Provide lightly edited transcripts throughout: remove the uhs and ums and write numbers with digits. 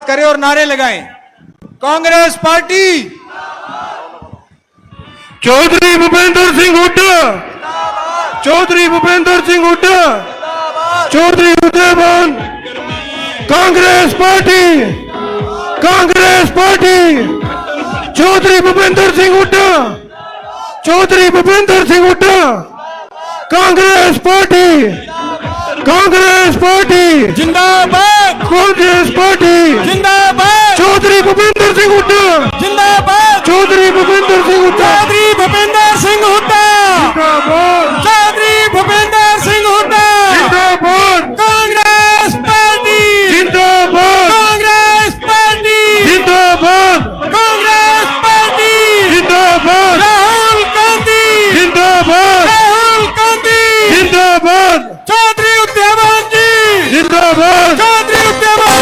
करें और नारे लगाएं। Congress party, Chaudhary Bhupendra Singh Hooda, Chaudhary Bhupendra Singh Hooda, Chaudhary Udaybhan, Congress party, Congress party, Chaudhary Bhupendra Singh Hooda, Chaudhary Bhupendra Singh Hooda, Congress party, Congress party जिंदाबाद, कांग्रेस पार्टी जिंदाबाद, चौधरी भूपेंद्र सिंह हुड्डा, जिंदाबाद, चौधरी भूपेंद्र सिंह हुड्डा, चौधरी भूपेंद्र सिंह हुड्डा, जिंदाबाद, चौधरी भूपेंद्र सिंह हुड्डा, जिंदाबाद, कांग्रेस पार्टी, जिंदाबाद, कांग्रेस पार्टी, जिंदाबाद, कांग्रेस पार्टी, जिंदाबाद, राहुल गांधी, जिंदाबाद, राहुल गांधी, जिंदाबाद, चौधरी उदयभान जी, जिंदाबाद, चौधरी उदयभान,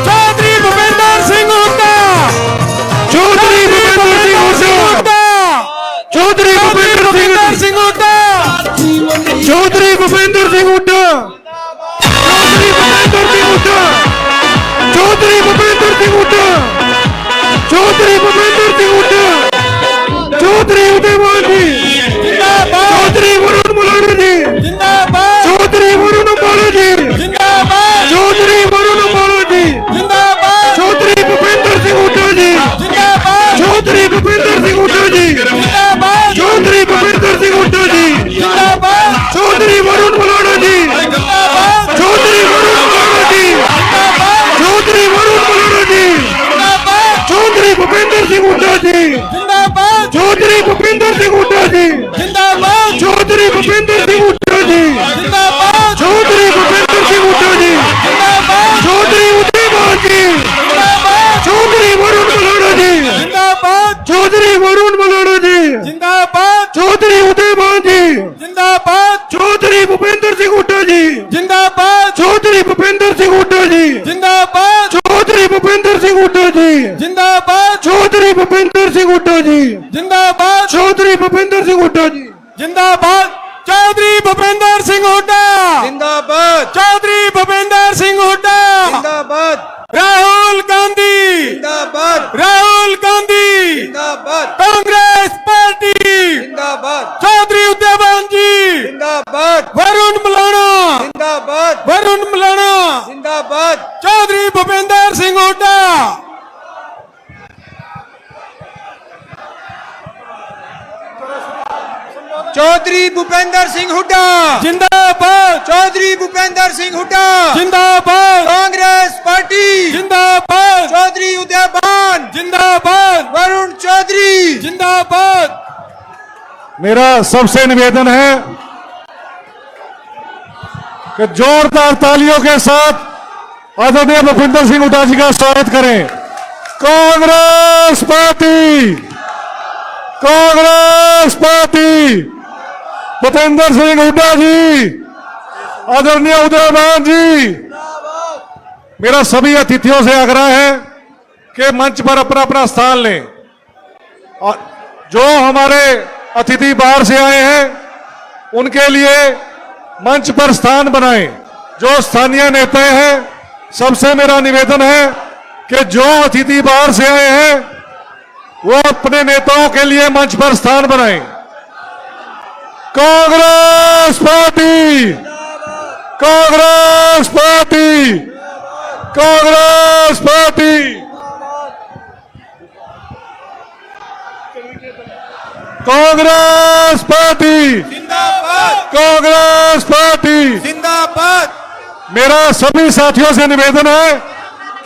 चौधरी भूपेंद्र सिंह हुड्डा, चौधरी भूपेंद्र सिंह हुड्डा, चौधरी भूपेंद्र सिंह हुड्डा, चौधरी भूपेंद्र सिंह हुड्डा, चौधरी भूपेंद्र सिंह हुड्डा, चौधरी भूपेंद्र सिंह हुड्डा, चौधरी उदयभान जी, चौधरी वरुण मुलानी जी, जिंदाबाद, चौधरी वरुण मुलानी जी, जिंदाबाद, चौधरी वरुण मुलानी जी, जिंदाबाद, चौधरी भूपेंद्र सिंह हुड्डा जी, जिंदाबाद, चौधरी भूपेंद्र सिंह हुड्डा जी, जिंदाबाद, चौधरी भूपेंद्र सिंह हुड्डा जी, जिंदाबाद, चौधरी वरुण मुलानी जी, जिंदाबाद, चौधरी वरुण मुलानी जी, चौधरी वरुण मुलानी जी, जिंदाबाद, चौधरी भूपेंद्र सिंह हुड्डा जी, जिंदाबाद, चौधरी भूपेंद्र सिंह हुड्डा जी, जिंदाबाद, चौधरी भूपेंद्र सिंह हुड्डा जी, जिंदाबाद, चौधरी भूपेंद्र सिंह हुड्डा जी, जिंदाबाद, चौधरी उदयभान जी, जिंदाबाद, चौधरी वरुण मुलानी जी, जिंदाबाद, चौधरी वरुण मुलानी जी, जिंदाबाद, चौधरी उदयभान जी, जिंदाबाद, चौधरी भूपेंद्र सिंह हुड्डा जी, जिंदाबाद, चौधरी भूपेंद्र सिंह हुड्डा जी, जिंदाबाद, चौधरी भूपेंद्र सिंह हुड्डा जी, जिंदाबाद, चौधरी भूपेंद्र सिंह हुड्डा जी, जिंदाबाद, चौधरी भूपेंद्र सिंह हुड्डा जी, जिंदाबाद, चौधरी भूपेंद्र सिंह हुड्डा, जिंदाबाद, चौधरी भूपेंद्र सिंह हुड्डा, जिंदाबाद, राहुल गांधी, जिंदाबाद, राहुल गांधी, जिंदाबाद, कांग्रेस पार्टी, जिंदाबाद, चौधरी उदयभान जी, जिंदाबाद, वरुण मुलाना, जिंदाबाद, वरुण मुलाना, जिंदाबाद, चौधरी भूपेंद्र सिंह हुड्डा, चौधरी भूपेंद्र सिंह हुड्डा, जिंदाबाद, चौधरी भूपेंद्र सिंह हुड्डा, जिंदाबाद, कांग्रेस पार्टी, जिंदाबाद, चौधरी उदयभान, जिंदाबाद, वरुण चौधरी, जिंदाबाद, मेरा सबसे निवेदन है कि जोरदार तालियों के साथ आदरणीय भूपेंद्र सिंह हुड्डा जी का स्वागत करें। कांग्रेस पार्टी, कांग्रेस पार्टी, भूपेंद्र सिंह हुड्डा जी, आदरणीय उदयभान जी। मेरा सभी अतिथियों से आग्रह है कि मंच पर अपना अपना स्थान लें और जो हमारे अतिथि बाहर से आए हैं उनके लिए मंच पर स्थान बनाएं। जो स्थानीय नेता हैं सबसे मेरा निवेदन है कि जो अतिथि बाहर से आए हैं वो अपने नेताओं के लिए मंच पर स्थान बनाएं। Congress party, Congress party, Congress party, Congress party, जिंदाबाद, कांग्रेस पार्टी। जिंदाबाद, मेरा सभी साथियों से निवेदन है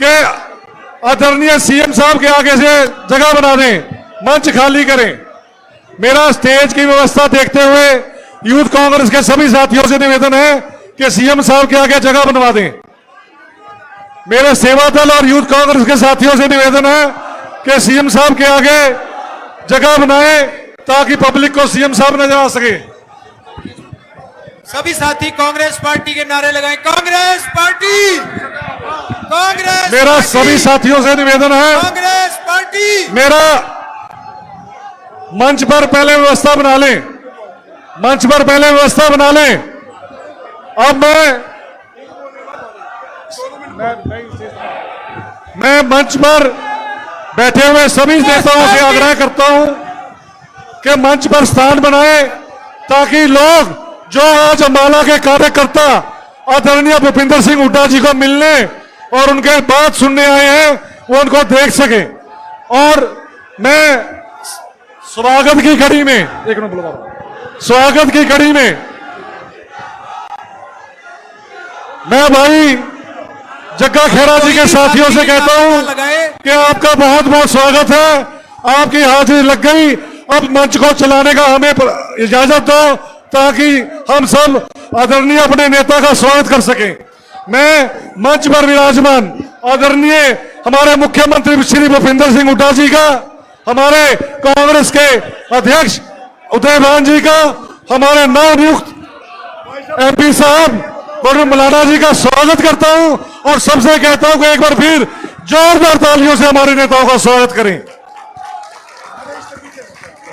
कि आदरणीय सीएम साहब के आगे से जगह बना दें, मंच खाली करें। मेरा स्टेज की व्यवस्था देखते हुए यूथ कांग्रेस के सभी साथियों से निवेदन है कि सीएम साहब के आगे जगह बनवा दें। मेरे सेवा दल और यूथ कांग्रेस के साथियों से निवेदन है कि सीएम साहब के आगे जगह बनाएं ताकि पब्लिक को सीएम साहब नजर आ सके। सभी साथी कांग्रेस पार्टी के नारे लगाएं। कांग्रेस पार्टी, कांग्रेस मेरा पार्टी, सभी साथियों से निवेदन है, कांग्रेस पार्टी, मेरा मंच पर पहले व्यवस्था बना लें, मंच पर पहले व्यवस्था बना लें। अब मैं मैं मंच पर बैठे हुए सभी नेताओं से आग्रह करता हूं कि मंच पर स्थान बनाए, ताकि लोग जो आज अंबाला के कार्यकर्ता आदरणीय भूपेंद्र सिंह हुड्डा जी को मिलने और उनके बात सुनने आए हैं, वो उनको देख सके। और मैं स्वागत की कड़ी में, एक मिनट बोलो, स्वागत की कड़ी में मैं भाई जग्गा खेरा जी के साथियों से कहता हूं कि आपका बहुत बहुत स्वागत है, आपकी हाजिरी लग गई। अब मंच को चलाने का हमें इजाजत दो, ताकि हम सब आदरणीय अपने नेता का स्वागत कर सकें। मैं मंच पर विराजमान आदरणीय हमारे मुख्यमंत्री श्री भूपेंद्र सिंह हुड्डा जी का, हमारे कांग्रेस के अध्यक्ष उदय भान जी का, हमारे नवनियुक्त एमपी साहब वरुण मलाना जी का स्वागत करता हूं, और सबसे कहता हूं कि एक बार फिर जोरदार तालियों से हमारे नेताओं का स्वागत करें।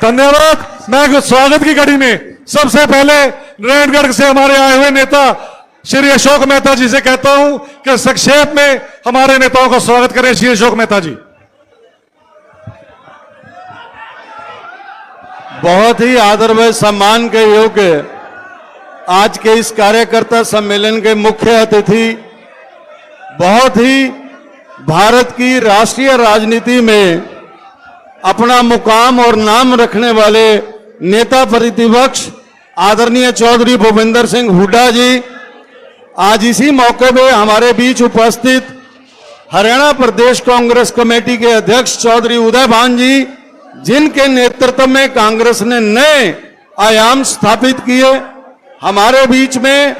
धन्यवाद। मैं स्वागत की कड़ी में सबसे पहले नारायणगढ़ से हमारे आए हुए नेता श्री अशोक मेहता जी से कहता हूं कि संक्षेप में हमारे नेताओं का स्वागत करें। श्री अशोक मेहता जी। बहुत ही आदर व सम्मान के योग्य आज के इस कार्यकर्ता सम्मेलन के मुख्य अतिथि, बहुत ही भारत की राष्ट्रीय राजनीति में अपना मुकाम और नाम रखने वाले नेता प्रतिपक्ष आदरणीय चौधरी भूपेंद्र सिंह हुड्डा जी, आज इसी मौके पे हमारे बीच उपस्थित हरियाणा प्रदेश कांग्रेस कमेटी के अध्यक्ष चौधरी उदय भान जी, जिनके नेतृत्व में कांग्रेस ने नए आयाम स्थापित किए। हमारे बीच में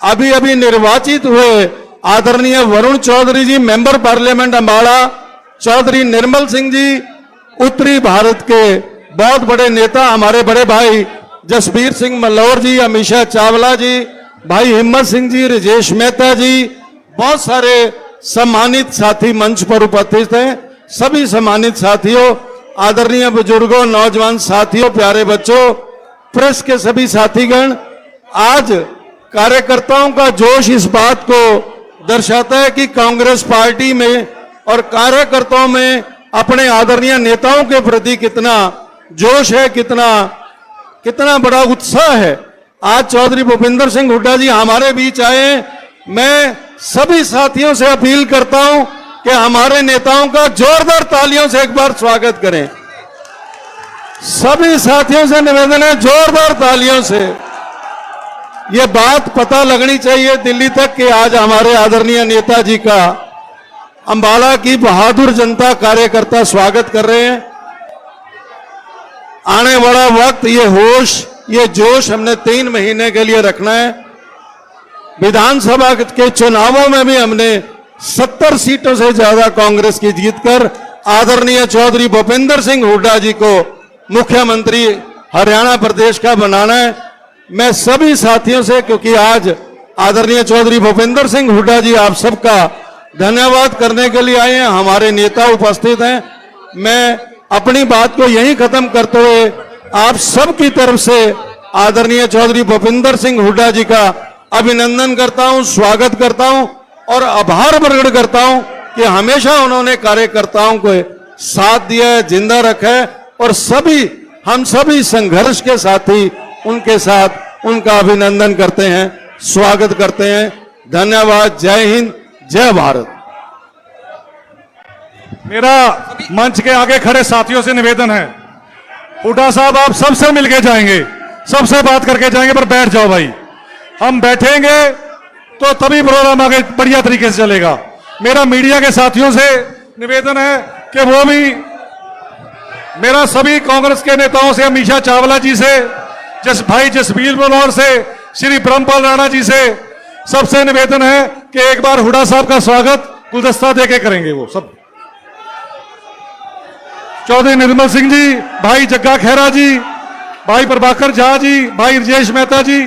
अभी अभी निर्वाचित हुए आदरणीय वरुण चौधरी जी, मेंबर पार्लियामेंट अंबाला, चौधरी निर्मल सिंह जी, उत्तरी भारत के बहुत बड़े नेता हमारे बड़े भाई जसबीर सिंह मल्हौर जी, अमीषा चावला जी, भाई हिम्मत सिंह जी, राजेश मेहता जी, बहुत सारे सम्मानित साथी मंच पर उपस्थित हैं। सभी सम्मानित साथियों, आदरणीय बुजुर्गों, नौजवान साथियों, प्यारे बच्चों, प्रेस के सभी साथीगण, आज कार्यकर्ताओं का जोश इस बात को दर्शाता है कि कांग्रेस पार्टी में और कार्यकर्ताओं में अपने आदरणीय नेताओं के प्रति कितना जोश है, कितना बड़ा उत्साह है। आज चौधरी भूपेंद्र सिंह हुड्डा जी हमारे बीच आए। मैं सभी साथियों से अपील करता हूं कि हमारे नेताओं का जोरदार तालियों से एक बार स्वागत करें। सभी साथियों से निवेदन है, जोरदार तालियों से ये बात पता लगनी चाहिए दिल्ली तक कि आज हमारे आदरणीय नेताजी का अंबाला की बहादुर जनता कार्यकर्ता स्वागत कर रहे हैं। आने वाला वक्त, ये होश, ये जोश हमने 3 महीने के लिए रखना है। विधानसभा के चुनावों में भी हमने 70 सीटों से ज्यादा कांग्रेस की जीतकर आदरणीय चौधरी भूपेंद्र सिंह हुड्डा जी को मुख्यमंत्री हरियाणा प्रदेश का बनाना है। मैं सभी साथियों से, क्योंकि आज आदरणीय चौधरी भूपेंद्र सिंह हुड्डा जी आप सबका धन्यवाद करने के लिए आए हैं, हमारे नेता उपस्थित हैं। मैं अपनी बात को यहीं खत्म करते हुए आप सबकी तरफ से आदरणीय चौधरी भूपेंद्र सिंह हुड्डा जी का अभिनंदन करता हूं, स्वागत करता हूं और आभार प्रकट करता हूं कि हमेशा उन्होंने कार्यकर्ताओं को साथ दिया है, जिंदा रखा है, और हम सभी संघर्ष के साथी उनके साथ उनका अभिनंदन करते हैं, स्वागत करते हैं। धन्यवाद। जय हिंद, जय भारत। मेरा मंच के आगे खड़े साथियों से निवेदन है, हुड्डा साहब आप सबसे मिलके जाएंगे, सबसे बात करके जाएंगे, पर बैठ जाओ भाई। हम बैठेंगे तो तभी प्रोग्राम आगे बढ़िया तरीके से चलेगा। मेरा मीडिया के साथियों से निवेदन है कि वो भी, मेरा सभी कांग्रेस के नेताओं से, अमीषा चावला जी से, भाई जसबीर मल्हौर से, श्री ब्रह्मपाल राणा जी से, सबसे निवेदन है कि एक बार हुड्डा साहब का स्वागत गुलदस्ता देके करेंगे वो सब। चौधरी निर्मल सिंह जी, भाई जग्गा खेरा जी, भाई प्रभाकर झा जी, भाई राजेश मेहता जी,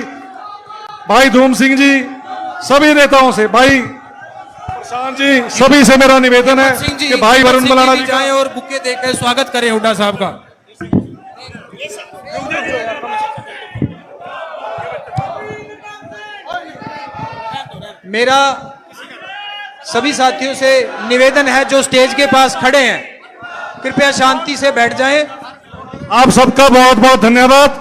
भाई धूम सिंह जी, सभी नेताओं से, भाई प्रशांत जी, सभी से मेरा निवेदन है कि भाई वरुण मलाना जी जाएं और बुके देकर स्वागत करें हुड्डा साहब का। सभी साथियों से निवेदन है जो स्टेज के पास खड़े हैं, कृपया शांति से बैठ जाएं। आप सबका बहुत बहुत धन्यवाद।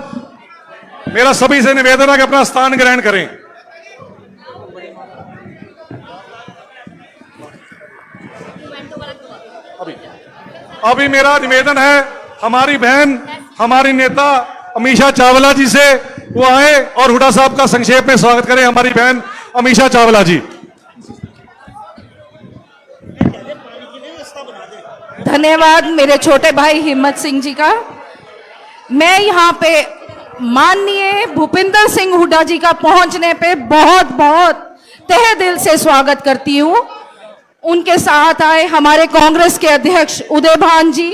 मेरा सभी से निवेदन है कि अपना स्थान ग्रहण करें। अभी मेरा निवेदन है, हमारी बहन, हमारी नेता अमीषा चावला जी से वो आए और हुड्डा साहब का संक्षेप में स्वागत करें। हमारी बहन अमीषा चावला जी। धन्यवाद मेरे छोटे भाई हिम्मत सिंह जी का। मैं यहाँ पे माननीय भूपिंदर सिंह हुड्डा जी का पहुंचने पे बहुत बहुत तहे दिल से स्वागत करती हूँ। उनके साथ आए हमारे कांग्रेस के अध्यक्ष उदय भान जी,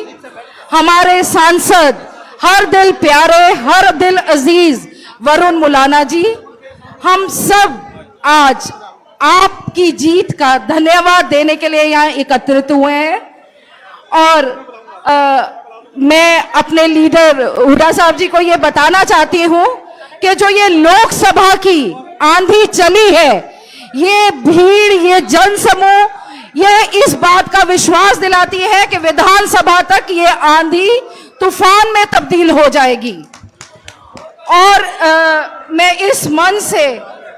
हमारे सांसद हर दिल प्यारे, हर दिल अजीज वरुण मुलाना जी, हम सब आज आपकी जीत का धन्यवाद देने के लिए यहाँ एकत्रित हुए हैं। और मैं अपने लीडर हुड्डा साहब जी को ये बताना चाहती हूँ कि जो ये लोकसभा की आंधी चली है, ये भीड़, ये जनसमूह, ये इस बात का विश्वास दिलाती है कि विधानसभा तक ये आंधी तूफान में तब्दील हो जाएगी। और मैं इस मन से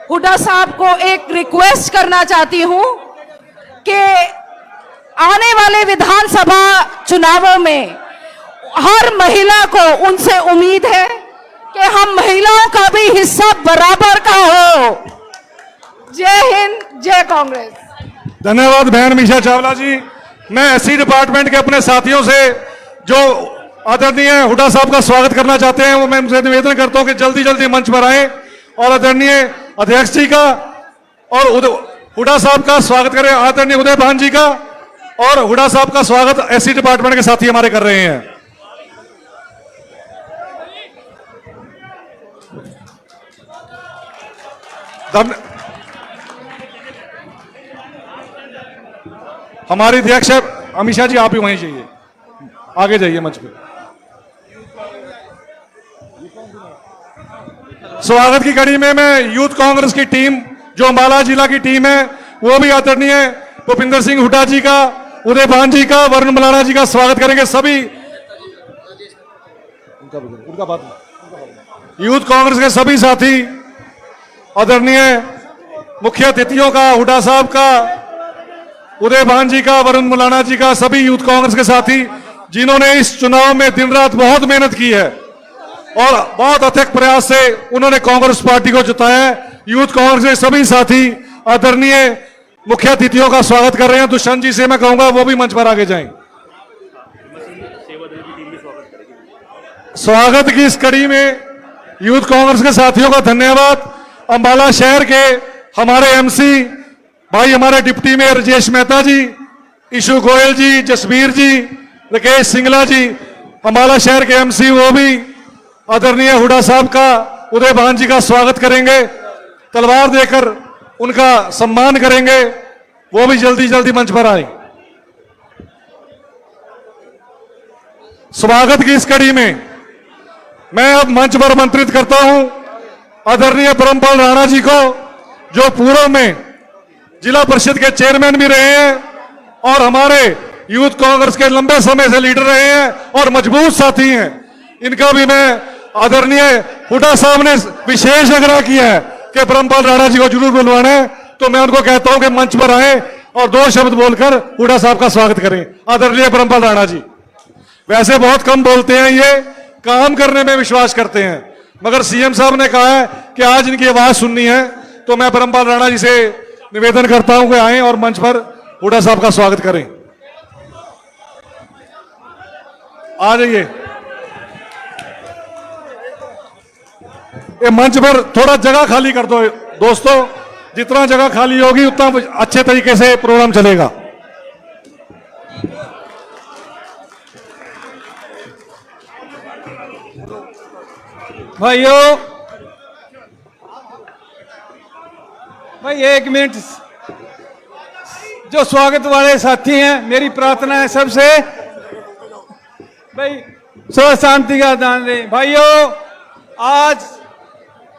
हुड्डा साहब को एक रिक्वेस्ट करना चाहती हूँ कि आने वाले विधानसभा चुनावों में हर महिला को उनसे उम्मीद है कि हम महिलाओं का भी हिस्सा बराबर का हो। जय हिंद, जय कांग्रेस। धन्यवाद बहन अमीषा चावला जी। मैं एससी डिपार्टमेंट के अपने साथियों से जो आदरणीय हुड्डा साहब का स्वागत करना चाहते हैं, वो मैं उनसे निवेदन करता हूं कि जल्दी जल्दी मंच पर आए और आदरणीय अध्यक्ष जी का और हुड्डा साहब का स्वागत करें। आदरणीय उदय भान जी का और हुड्डा साहब का स्वागत एससी डिपार्टमेंट के साथी हमारे कर रहे हैं। हमारी अध्यक्ष अमीषा जी, आप ही वहीं जाइए, आगे जाइए मंच पे। स्वागत की कड़ी में मैं यूथ कांग्रेस की टीम, जो अंबाला जिला की टीम है, वो भी आदरणीय भूपिंदर सिंह हुड्डा जी का, उदय भान जी का, वरुण मुलाना जी का स्वागत करेंगे। सभी उनका बात यूथ कांग्रेस के सभी साथी, आदरणीय मुख्य अतिथियों का, हुड्डा साहब का, उदय भान जी का, वरुण मुलाना जी का, सभी यूथ कांग्रेस के साथी जिन्होंने इस चुनाव में दिन रात बहुत मेहनत की है और बहुत अथक प्रयास से उन्होंने कांग्रेस पार्टी को जिताया है। यूथ कांग्रेस के सभी साथी आदरणीय मुख्य अतिथियों का स्वागत कर रहे हैं। दुष्यंत जी से मैं कहूंगा वो भी मंच पर आगे जाएं। स्वागत की इस कड़ी में यूथ कांग्रेस के साथियों का धन्यवाद। अंबाला शहर के हमारे एमसी भाई, हमारे डिप्टी मेयर राजेश मेहता जी, ईशु गोयल जी, जसबीर जी, राकेश सिंगला जी, अंबाला शहर के एमसी, वो भी आदरणीय हुड्डा साहब का, उदय भान जी का स्वागत करेंगे, तलवार देकर उनका सम्मान करेंगे। वो भी जल्दी जल्दी मंच पर आए। स्वागत की इस कड़ी में मैं अब मंच पर आमंत्रित करता हूं आदरणीय परमपाल राणा जी को, जो पूर्व में जिला परिषद के चेयरमैन भी रहे हैं और हमारे यूथ कांग्रेस के लंबे समय से लीडर रहे हैं और मजबूत साथी हैं। इनका भी मैं आदरणीय हुड्डा साहब ने विशेष आग्रह किया है कि परमपाल राणा जी को जरूर बुलवाना है, तो मैं उनको कहता हूं कि मंच पर आए और 2 शब्द बोलकर हुड्डा साहब का स्वागत करें। आदरणीय परमपाल राणा जी वैसे बहुत कम बोलते हैं, ये काम करने में विश्वास करते हैं, मगर सीएम साहब ने कहा है कि आज इनकी आवाज सुननी है, तो मैं परमपाल राणा जी से निवेदन करता हूं कि आए और मंच पर हुड्डा साहब का स्वागत करें। आ जाइए। ये मंच पर थोड़ा जगह खाली कर दो दोस्तों, जितना जगह खाली होगी उतना अच्छे तरीके से प्रोग्राम चलेगा। भाइयों, भाई 1 मिनट, जो स्वागत वाले साथी हैं, मेरी प्रार्थना है सबसे भाई स्व शांति का दान दें। भाइयों, आज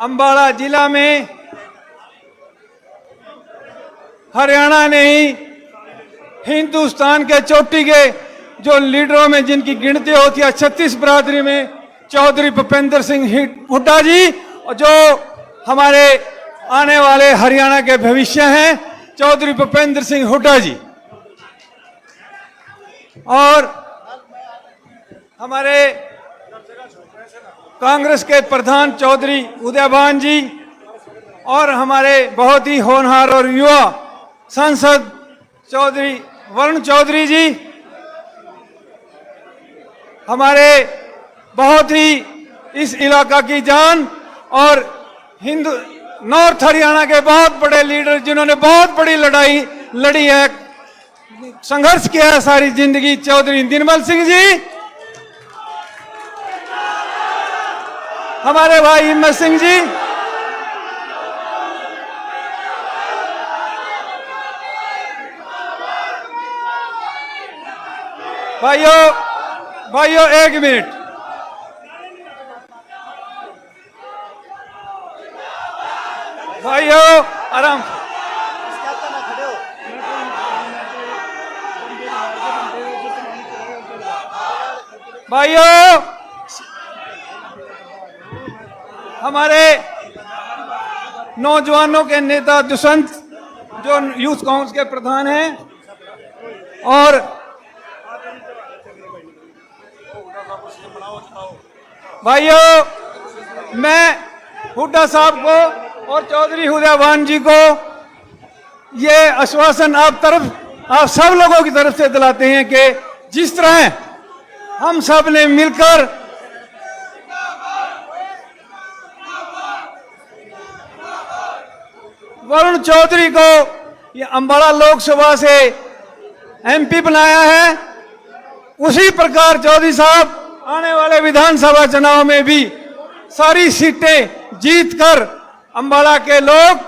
अंबाला जिला में हरियाणा ने ही हिंदुस्तान के चोटी के जो लीडरों में जिनकी गिनती होती है 36 बरादरी में चौधरी भूपेंद्र सिंह हुड्डा जी, और जो हमारे आने वाले हरियाणा के भविष्य हैं चौधरी भूपेंद्र सिंह हुड्डा जी, और हमारे कांग्रेस के प्रधान चौधरी उदयभान जी, और हमारे बहुत ही होनहार और युवा सांसद चौधरी वरुण चौधरी जी, हमारे बहुत ही इस इलाका की जान और हिंदू नॉर्थ हरियाणा के बहुत बड़े लीडर जिन्होंने बहुत बड़ी लड़ाई लड़ी है, संघर्ष किया है सारी जिंदगी, चौधरी निर्मल सिंह जी, हमारे भाई हिम्मत सिंह जी, भाइयों एक मिनट, भाइयों आराम, भाइयों हमारे नौजवानों के नेता दुष्यंत जो यूथ कांग्रेस के प्रधान हैं, और भाइयों मैं हुड्डा साहब को और चौधरी उदयभान जी को ये आश्वासन आप सब लोगों की तरफ से दिलाते हैं कि जिस तरह हम सब ने मिलकर वरुण चौधरी को ये अंबाला लोकसभा से एमपी बनाया है, उसी प्रकार चौधरी साहब आने वाले विधानसभा चुनाव में भी सारी सीटें जीतकर अंबाला के लोग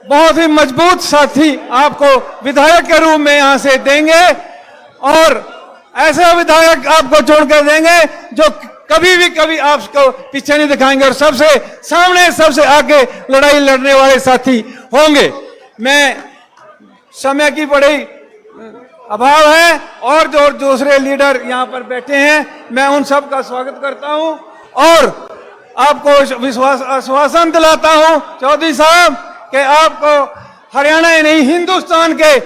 बहुत ही मजबूत साथी आपको विधायक के रूप में यहां से देंगे, और ऐसे विधायक आपको छोड़कर देंगे जो कभी आपको पीछे नहीं दिखाएंगे और सबसे सामने सबसे आगे लड़ाई लड़ने वाले साथी होंगे। मैं समय की बड़ी अभाव है और जो दूसरे लीडर यहाँ पर बैठे हैं, मैं उन सब का स्वागत करता हूँ और आपको विश्वास आश्वासन दिलाता हूँ चौधरी साहब कि आपको हरियाणा ही नहीं हिंदुस्तान के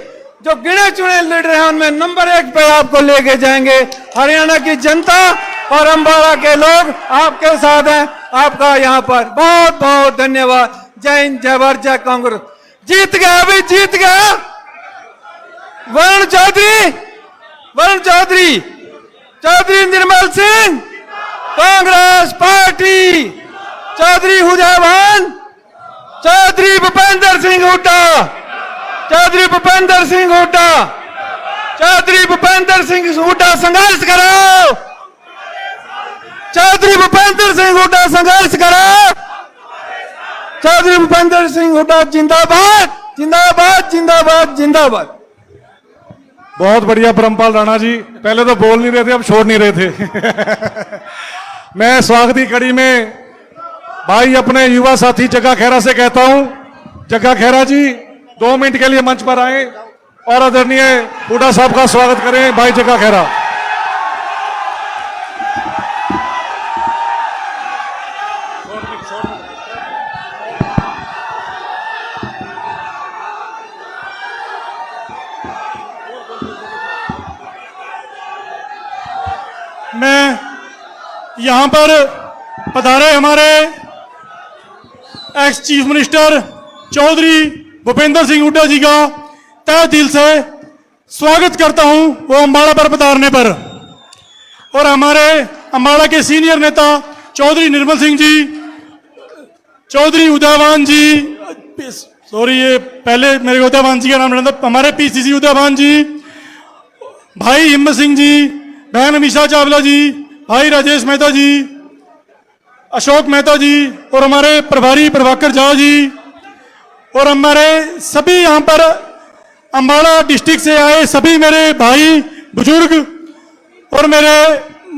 जो गिने चुने लीडर हैं उनमें नंबर 1 पे आपको लेके जाएंगे। हरियाणा की जनता और अंबाला के लोग आपके साथ हैं। आपका यहाँ पर बहुत बहुत धन्यवाद। जय हिंद, जय भारत, जय कांग्रेस। जीत गया, अभी जीत गया वरुण चौधरी, चौधरी निर्मल सिंह, कांग्रेस पार्टी, चौधरी उदयभान, चौधरी भूपेंद्र सिंह हुड्डा, चौधरी भूपेंद्र सिंह हुड्डा, चौधरी भूपेंद्र सिंह हुड्डा संघर्ष करो, चौधरी भूपेंद्र सिंह हुड्डा संघर्ष करो, चौधरी भूपेंद्र सिंह हुड्डा जिंदाबाद, जिंदाबाद, जिंदाबाद, जिंदाबाद। बहुत बढ़िया परमपाल राणा जी, पहले तो बोल नहीं रहे थे, अब छोड़ नहीं रहे थे। मैं स्वागती कड़ी में भाई अपने युवा साथी जग्गा खेरा से कहता हूं, जग्गा खेरा जी 2 मिनट के लिए मंच पर आए और आदरणीय हुड्डा साहब का स्वागत करें। भाई जग्गा खेरा। मैं यहां पर पधारे हमारे ex chief minister Chaudhary Bhupendra Singh Hooda ji का तहे दिल से स्वागत करता हूं वो अंबाला पर पधारने पर। और हमारे अंबाला के सीनियर नेता चौधरी निर्मल सिंह जी, चौधरी उदयभान जी, सॉरी ये पहले मेरे उदयभान जी का नाम लेना था, हमारे पीसीसी उदयभान जी, भाई हिम्मत सिंह जी, बहन अमीषा चावला जी, भाई राजेश मेहता जी, अशोक मेहता जी, और हमारे प्रभारी प्रभाकर झा जी, और हमारे सभी यहाँ पर अंबाला डिस्ट्रिक्ट से आए सभी मेरे भाई बुजुर्ग और मेरे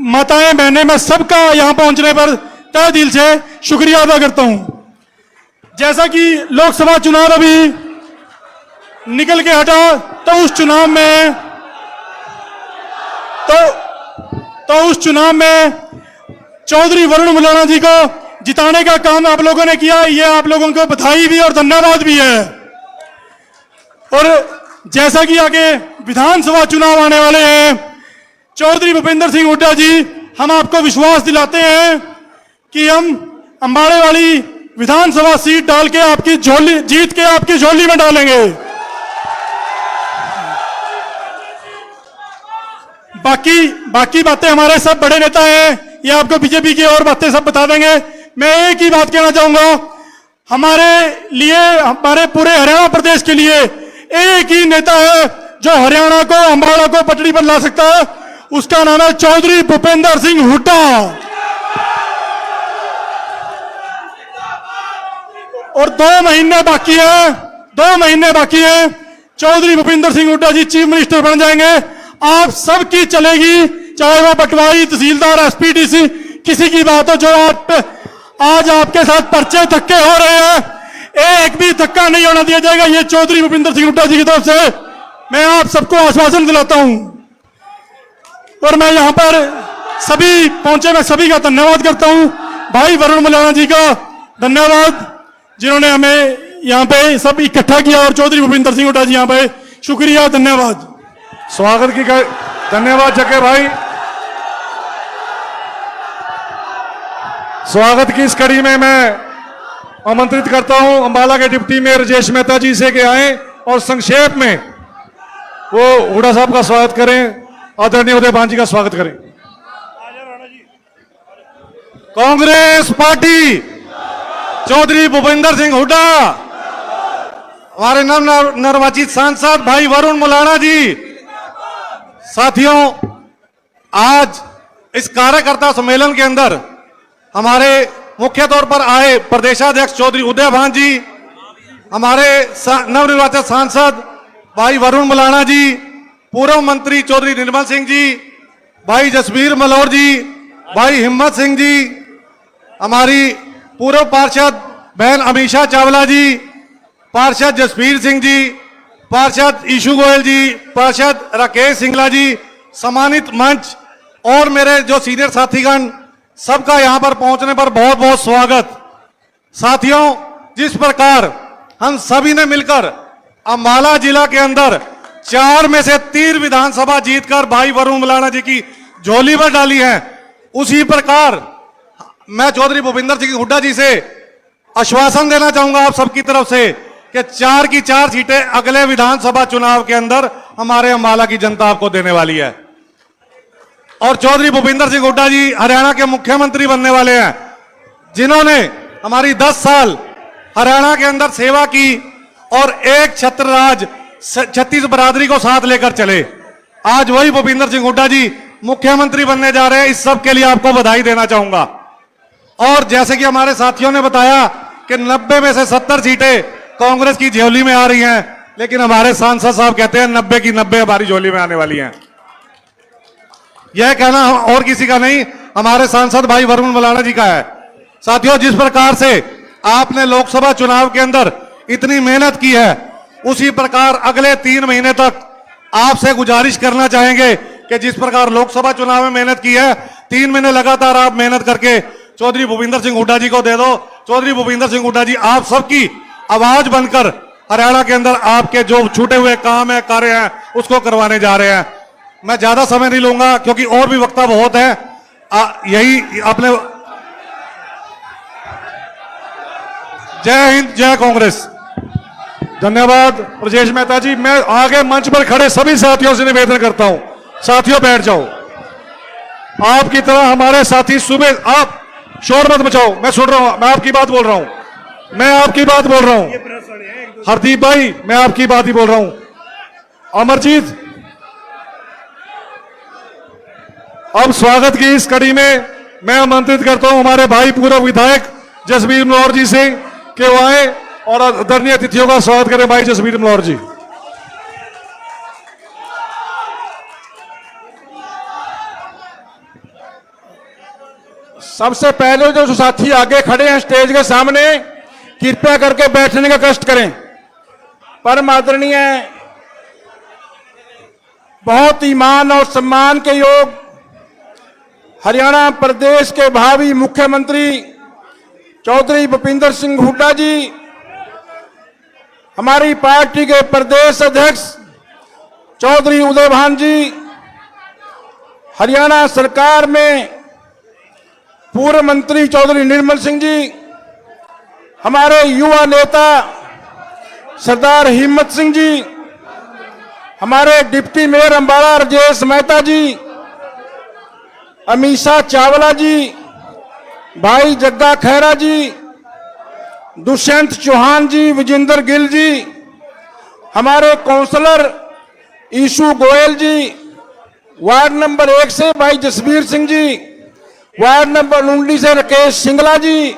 माताएं बहनें, मैं सबका यहाँ पहुंचने पर तहे दिल से शुक्रिया अदा करता हूं। जैसा कि लोकसभा चुनाव अभी निकल के हटा तो उस चुनाव में उस चुनाव में चौधरी वरुण मुलाना जी को जिताने का काम आप लोगों ने किया। ये आप लोगों को बधाई भी और धन्यवाद भी है। और जैसा कि आगे विधानसभा चुनाव आने वाले हैं, चौधरी भूपेंद्र सिंह हुड्डा जी, हम आपको विश्वास दिलाते हैं कि हम अंबाड़े वाली विधानसभा सीट डाल के आपकी झोली जीत के आपकी झोली में डालेंगे। बाकी बातें हमारे सब बड़े नेता हैं, ये आपको बीजेपी की और बातें सब बता देंगे। मैं एक ही बात कहना चाहूंगा, हमारे लिए, हमारे पूरे हरियाणा प्रदेश के लिए एक ही नेता है जो हरियाणा को, अंबाला को पटरी पर ला सकता है, उसका नाम है चौधरी भूपेंद्र सिंह हुड्डा। और 2 महीने बाकी है, 2 महीने बाकी है, चौधरी भूपेंद्र सिंह हुड्डा जी चीफ मिनिस्टर बन जाएंगे। आप सबकी चलेगी, चाहे वो पटवारी, तहसीलदार, एसपीडीसी, किसी की बात हो। जो आप आज आपके साथ पर्चे धक्के हो रहे हैं, एक भी धक्का नहीं होना दिया जाएगा। ये चौधरी भूपेंद्र सिंह हुड्डा जी की तरफ से मैं आप सबको आश्वासन दिलाता हूं। और मैं यहां पर सभी पहुंचे, मैं सभी का धन्यवाद करता हूं। भाई वरुण मुलाना जी का धन्यवाद, जिन्होंने हमें यहां पे सब इकट्ठा किया। और चौधरी भूपेंद्र सिंह हुड्डा जी यहां पे शुक्रिया, धन्यवाद। स्वागत की धन्यवाद जगे भाई। स्वागत की इस कड़ी में मैं आमंत्रित करता हूं अंबाला के डिप्टी मेयर राजेश मेहता जी से कि आए और संक्षेप में वो हुड्डा साहब का स्वागत करें, आदरणीय उदय भान जी का स्वागत करें। कांग्रेस पार्टी, चौधरी भूपेंद्र सिंह हुड्डा, हमारे नवनिर्वाचित सांसद भाई वरुण मुलाना जी। साथियों, आज इस कार्यकर्ता सम्मेलन के अंदर हमारे मुख्य तौर पर आए प्रदेशाध्यक्ष चौधरी उदय भान जी, हमारे नवनिर्वाचित सांसद भाई वरुण मुलाना जी, पूर्व मंत्री चौधरी निर्मल सिंह जी, भाई जसबीर मलौर जी, भाई हिम्मत सिंह जी, हमारी पूर्व पार्षद बहन अमीषा चावला जी, पार्षद जसबीर सिंह जी, पार्षद ईशू गोयल जी, पार्षद राकेश सिंगला जी, सम्मानित मंच और मेरे जो सीनियर साथीगण, सबका यहां पर पहुंचने पर बहुत बहुत स्वागत। साथियों, जिस प्रकार हम सभी ने मिलकर अंबाला जिला के अंदर 4 में से 3 विधानसभा जीतकर भाई वरुण मुलाना जी की झोली पर डाली है, उसी प्रकार मैं चौधरी भूपेंद्र सिंह हुड्डा जी से आश्वासन देना चाहूंगा आप सबकी तरफ से कि 4 की 4 सीटें अगले विधानसभा चुनाव के अंदर हमारे अंबाला की जनता आपको देने वाली है। और चौधरी भूपेंद्र सिंह हुड्डा जी हरियाणा के मुख्यमंत्री बनने वाले हैं, जिन्होंने हमारी 10 साल हरियाणा के अंदर सेवा की और एक छत्र राज 36 बरादरी को साथ लेकर चले। आज वही भूपेंद्र सिंह हुड्डा जी मुख्यमंत्री बनने जा रहे हैं। इस सब के लिए आपको बधाई देना चाहूंगा। और जैसे कि हमारे साथियों ने बताया कि 90 में से 70 सीटें कांग्रेस की झोली में आ रही हैं, लेकिन हमारे सांसद साहब कहते हैं 90 की 90 हमारी झोली में आने वाली हैं। यह कहना और किसी का नहीं, हमारे सांसद भाई वरुण मुलाना जी का है। साथियों, जिस प्रकार से आपने लोकसभा चुनाव के अंदर इतनी मेहनत की है, उसी प्रकार अगले 3 महीने तक आपसे गुजारिश करना चाहेंगे कि जिस प्रकार लोकसभा चुनाव में मेहनत की है, 3 महीने लगातार आप मेहनत करके चौधरी भूपेंद्र सिंह हुड्डा जी को दे दो। चौधरी भूपेंद्र सिंह हुड्डा जी आप सबकी आवाज बनकर हरियाणा के अंदर आपके जो छूटे हुए काम है, कार्य हैं, उसको करवाने जा रहे हैं। मैं ज्यादा समय नहीं लूंगा क्योंकि और भी वक्ता बहुत है। यही आपने, जय हिंद, जय कांग्रेस। धन्यवाद राजेश मेहता जी। मैं आगे मंच पर खड़े सभी साथियों से निवेदन करता हूं, साथियों बैठ जाओ। आपकी तरह हमारे साथी सुबह, आप शोर मत मचाओ, मैं सुन रहा हूं, मैं आपकी बात बोल रहा हूं, मैं आपकी बात बोल रहा हूं। हरदीप भाई, मैं आपकी बात ही बोल रहा हूं। अमरजीत, अब स्वागत की इस कड़ी में मैं आमंत्रित करता हूं हमारे भाई पूर्व विधायक जसबीर मलौर जी से कि वो आए और आदरणीय अतिथियों का स्वागत करें। भाई जसबीर मलौर जी। सबसे पहले जो साथी आगे खड़े हैं स्टेज के सामने, कृपया करके बैठने का कष्ट करें। परम आदरणीय, बहुत ही मान और सम्मान के योग हरियाणा प्रदेश के भावी मुख्यमंत्री चौधरी भूपिंदर सिंह हुड्डा जी, हमारी पार्टी के प्रदेश अध्यक्ष चौधरी उदयभान जी, हरियाणा सरकार में पूर्व मंत्री चौधरी निर्मल सिंह जी, हमारे युवा नेता सरदार हिम्मत सिंह जी, हमारे डिप्टी मेयर अंबाला राजेश मेहता जी, अमीषा चावला जी, भाई जग्गा खैरा जी, दुष्यंत चौहान जी, विजेंद्र गिल जी, हमारे काउंसलर ईशु गोयल जी, वार्ड नंबर 1 से भाई जसबीर सिंह जी, वार्ड नंबर 19 से राकेश सिंगला जी,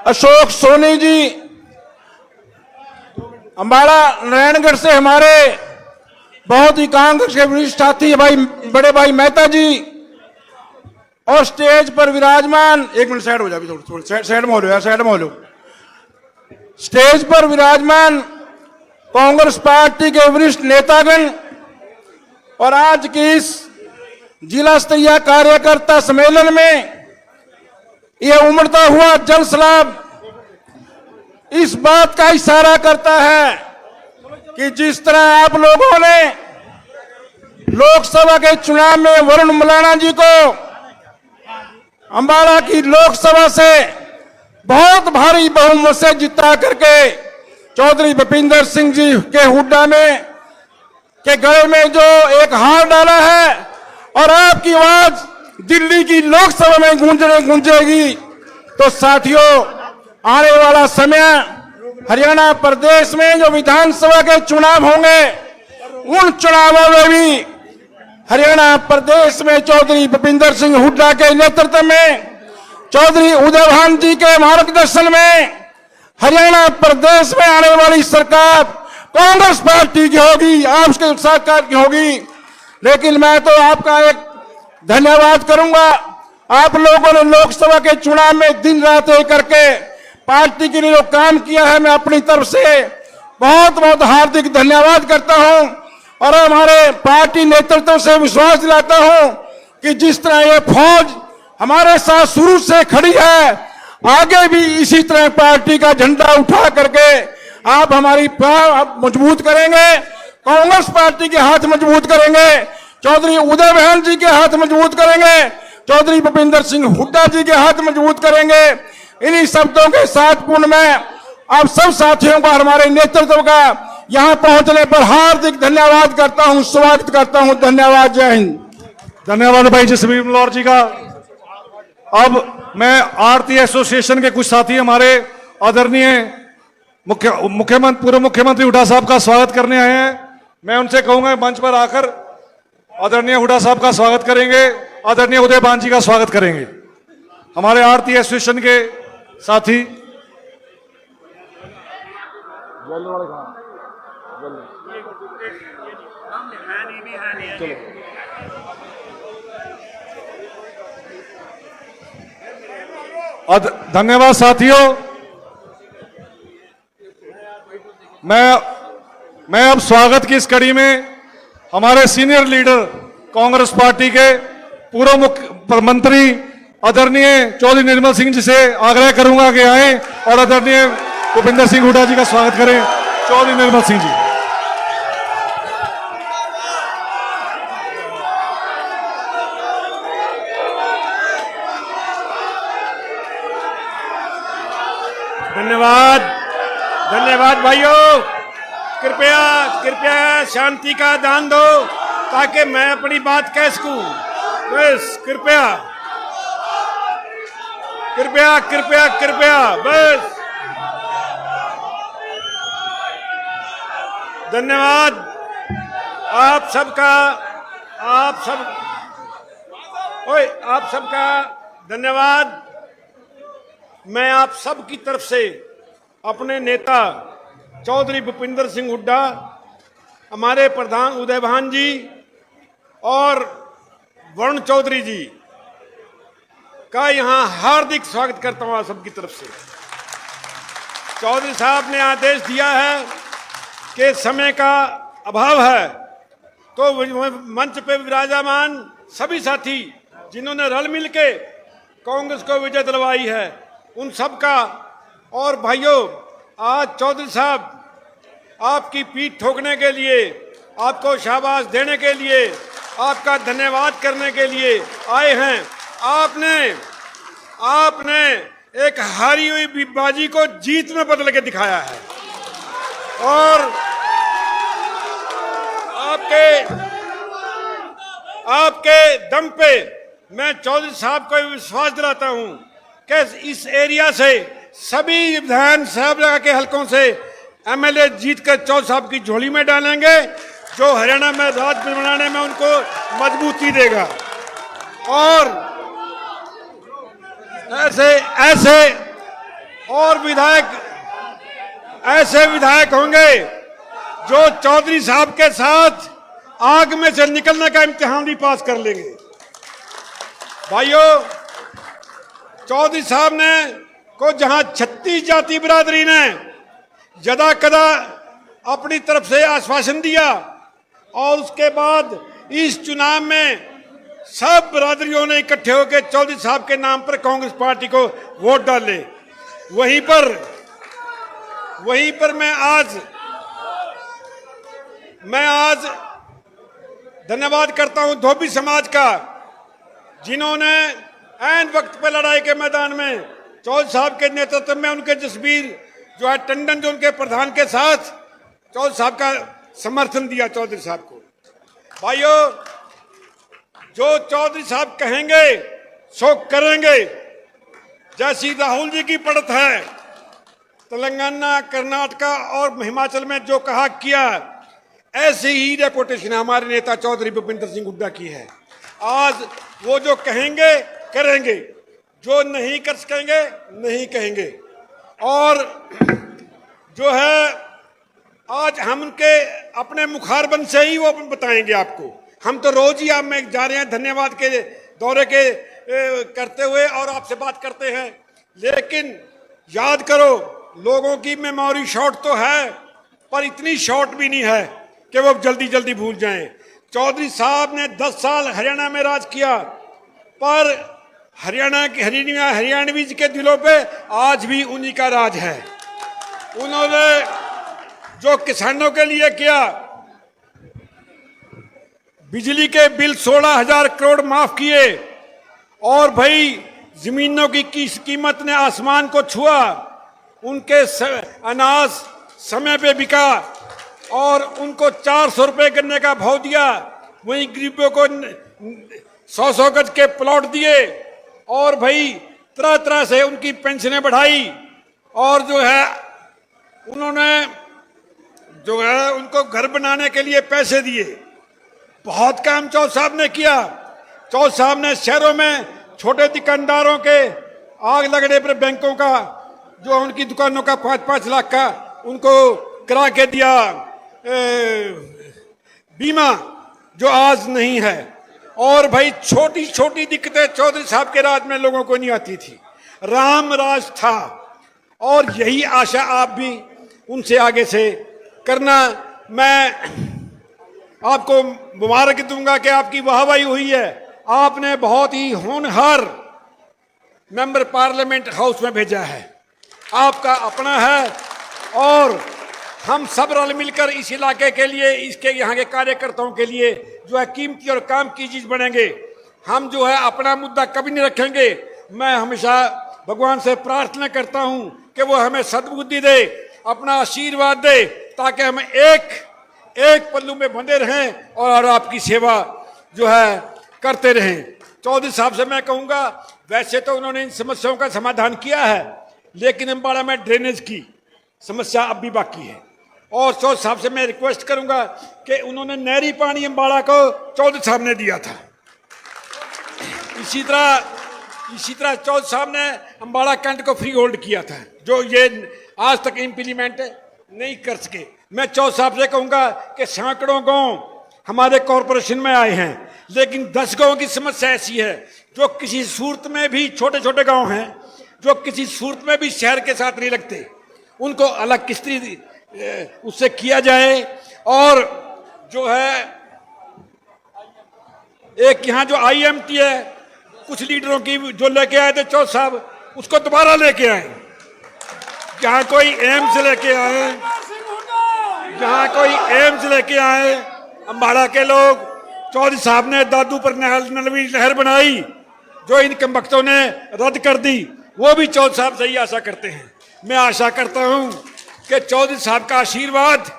अशोक सोनी जी, अंबाला नारायणगढ़ से हमारे बहुत ही कांग्रेस के वरिष्ठ साथी भाई बड़े भाई मेहता जी, और स्टेज पर विराजमान, एक मिनट साइड हो जाए, थोड़ा साइड में हो लो यार, साइड में हो लो। स्टेज पर विराजमान कांग्रेस पार्टी के वरिष्ठ नेतागण और आज की इस जिला स्तरीय कार्यकर्ता सम्मेलन में यह उमड़ता हुआ जल सैलाब इस बात का इशारा करता है कि जिस तरह आप लोगों ने लोकसभा के चुनाव में वरुण मलाना जी को अंबाला की लोकसभा से बहुत भारी बहुमत से जिता करके चौधरी भूपिंदर सिंह जी के हुड्डा में के गले में जो एक हार डाला है और आपकी आवाज दिल्ली की लोकसभा में गूंजेगी, तो साथियों आने वाला समय हरियाणा प्रदेश में जो विधानसभा के चुनाव होंगे, उन चुनावों में भी हरियाणा प्रदेश में चौधरी भूपिंदर सिंह हुड्डा के नेतृत्व में, चौधरी उदयभान जी के मार्गदर्शन में हरियाणा प्रदेश में आने वाली सरकार कांग्रेस पार्टी की होगी, आपके सरकार की होगी। लेकिन मैं तो आपका एक धन्यवाद करूंगा, आप लोगों ने लोकसभा के चुनाव में दिन रात एक करके पार्टी के लिए जो काम किया है, मैं अपनी तरफ से बहुत बहुत हार्दिक धन्यवाद करता हूं और हमारे पार्टी नेतृत्व से विश्वास दिलाता हूं कि जिस तरह ये फौज हमारे साथ शुरू से खड़ी है, आगे भी इसी तरह पार्टी का झंडा उठा करके आप हमारी मजबूत करेंगे, कांग्रेस पार्टी के हाथ मजबूत करेंगे, चौधरी उदयभान जी के हाथ मजबूत करेंगे, चौधरी भूपिंदर सिंह हुड्डा जी के हाथ मजबूत करेंगे। इन्हीं शब्दों के साथ पूर्ण में आप सब साथियों का, हमारे नेतृत्व का यहां पहुंचने पर हार्दिक धन्यवाद करता हूं, स्वागत करता हूं। धन्यवाद, जय हिंद। धन्यवाद भाई जसबीर मलौर जी का। अब मैं आरती एसोसिएशन के कुछ साथी हमारे आदरणीय मुख्यमंत्री पूर्व मुख्यमंत्री हुड्डा साहब का स्वागत करने आए हैं। मैं उनसे कहूंगा मंच पर आकर आदरणीय हुड्डा साहब का स्वागत करेंगे, आदरणीय उदयभान जी का स्वागत करेंगे। हमारे आरती एसोसिएशन के साथी धन्यवाद साथियों। मैं अब स्वागत की इस कड़ी में हमारे सीनियर लीडर कांग्रेस पार्टी के पूर्व मुख्य मंत्री आदरणीय चौधरी निर्मल सिंह जी से आग्रह करूंगा कि आए और आदरणीय भूपिंदर सिंह हुड्डा जी का स्वागत करें। चौधरी निर्मल सिंह जी। धन्यवाद, धन्यवाद भाइयों। कृपया शांति का दान दो ताकि मैं अपनी बात कह सकूं। बस कृपया कृपया कृपया कृपया बस। धन्यवाद आप सबका धन्यवाद। मैं आप सब की तरफ से अपने नेता चौधरी भूपिंदर सिंह हुड्डा, हमारे प्रधान उदयभान जी और वरुण चौधरी जी का यहां हार्दिक स्वागत करता हूं आप सबकी तरफ से। चौधरी साहब ने आदेश दिया है कि समय का अभाव है, तो मंच पे विराजमान सभी साथी जिन्होंने रल मिल के कांग्रेस को विजय दिलवाई है, उन सब का, और भाइयों, आज चौधरी साहब आपकी पीठ ठोकने के लिए, आपको शाबाश देने के लिए, आपका धन्यवाद करने के लिए आए हैं। आपने एक हारी हुई बाजी को जीत में बदल के दिखाया है, और आपके दम पे मैं चौधरी साहब को विश्वास दिलाता हूं कि इस एरिया से सभी विधानसभा के हलकों से एमएलए जीतकर चौधरी साहब की झोली में डालेंगे, जो हरियाणा में राज बनाने में उनको मजबूती देगा। और ऐसे और ऐसे विधायक होंगे जो चौधरी साहब के साथ आग में से निकलने का इम्तिहान भी पास कर लेंगे। भाइयों, चौधरी साहब ने को जहां 36 जाति बिरादरी ने जदा कदा अपनी तरफ से आश्वासन दिया, और उसके बाद इस चुनाव में सब बिरादरियों ने इकट्ठे होकर चौधरी साहब के नाम पर कांग्रेस पार्टी को वोट डाले। वहीं पर मैं आज धन्यवाद करता हूं धोबी समाज का, जिन्होंने ऐन वक्त पर लड़ाई के मैदान में चौधरी साहब के नेतृत्व में उनके जसबीर जो है टंडन, जो उनके प्रधान के साथ चौधरी साहब का समर्थन दिया चौधरी साहब को। भाइयों, जो चौधरी साहब कहेंगे सो करेंगे। जैसी राहुल जी की पड़त है, तेलंगाना, कर्नाटका और हिमाचल में जो कहा किया, ऐसी ही रेपुटेशन हमारे नेता चौधरी भूपिंदर सिंह हुड्डा की है। आज वो जो कहेंगे करेंगे, जो नहीं कर सकेंगे नहीं कहेंगे। और जो है आज हम उनके अपने मुखारबंद से ही वो बताएंगे आपको। हम तो रोज ही आप में जा रहे हैं धन्यवाद के दौरे के करते हुए और आपसे बात करते हैं, लेकिन याद करो, लोगों की मेमोरी शॉर्ट तो है, पर इतनी शॉर्ट भी नहीं है कि वो जल्दी जल्दी भूल जाएं। चौधरी साहब ने 10 साल हरियाणा में राज किया, पर हरियाणवी के दिलों पे आज भी उन्हीं का राज है। उन्होंने जो किसानों के लिए किया, बिजली के बिल 16,000 करोड़ माफ किए, और भाई जमीनों की कीमत ने आसमान को छुआ, उनके अनाज समय पे बिका और उनको 400 रुपए गन्ने का भाव दिया। वहीं गरीबों को 100-100 गज के प्लॉट दिए, और भाई तरह तरह से उनकी पेंशनें बढ़ाई, और जो है उन्होंने जो है उनको घर बनाने के लिए पैसे दिए। बहुत काम चौधरी साहब ने किया। चौधरी साहब ने शहरों में छोटे दुकानदारों के आग लगने पर बैंकों का जो उनकी दुकानों का 5-5 लाख का उनको करा के दिया बीमा, जो आज नहीं है। और भाई छोटी छोटी दिक्कतें चौधरी साहब के राज में लोगों को नहीं आती थी, राम राज था। और यही आशा आप भी उनसे आगे से करना। मैं आपको मुबारक दूंगा कि आपकी वाहवाही हुई है। आपने बहुत ही होनहार मेंबर पार्लियामेंट हाउस में भेजा है, आपका अपना है, और हम सब रल मिलकर इस इलाके के लिए, इसके यहाँ के कार्यकर्ताओं के लिए जो है कीमती और काम की चीज बनेंगे। हम जो है अपना मुद्दा कभी नहीं रखेंगे। मैं हमेशा भगवान से प्रार्थना करता हूं कि वो हमें सद्बुद्धि दे, अपना आशीर्वाद दे, ताकि हम एक पल्लू में बंधे रहें और आपकी सेवा जो है करते रहें। चौधरी साहब से मैं कहूँगा, वैसे तो उन्होंने इन समस्याओं का समाधान किया है, लेकिन अम्बाड़ा में ड्रेनेज की समस्या अब भी बाकी है। और चौधरी साहब से मैं रिक्वेस्ट करूंगा कि उन्होंने नहरी पानी अम्बाड़ा को चौधरी साहब ने दिया था, इसी तरह चौधरी साहब ने अम्बाड़ा कैंट को फ्री होल्ड किया था, जो ये आज तक इम्प्लीमेंट नहीं कर सके। मैं चौधरी साहब से कहूंगा कि सैकड़ों गांव हमारे कॉरपोरेशन में आए हैं, लेकिन 10 गांव की समस्या ऐसी है जो किसी सूरत में भी, छोटे छोटे गांव हैं जो किसी सूरत में भी शहर के साथ नहीं लगते। उनको अलग किस्ती उससे किया जाए। और जो है एक यहाँ जो IMT है कुछ लीडरों की जो लेके आए थे चौथ साहब, उसको दोबारा लेके आए। जहाँ कोई एम्स लेके आए, जहाँ कोई एम्स लेके आए, अम्बाड़ा के लोग, चौधरी साहब ने दादू पर नलवी नहर बनाई जो इन कमबख्तों ने रद्द कर दी, वो भी चौधरी साहब से ही आशा करते हैं। मैं आशा करता हूँ कि चौधरी साहब का आशीर्वाद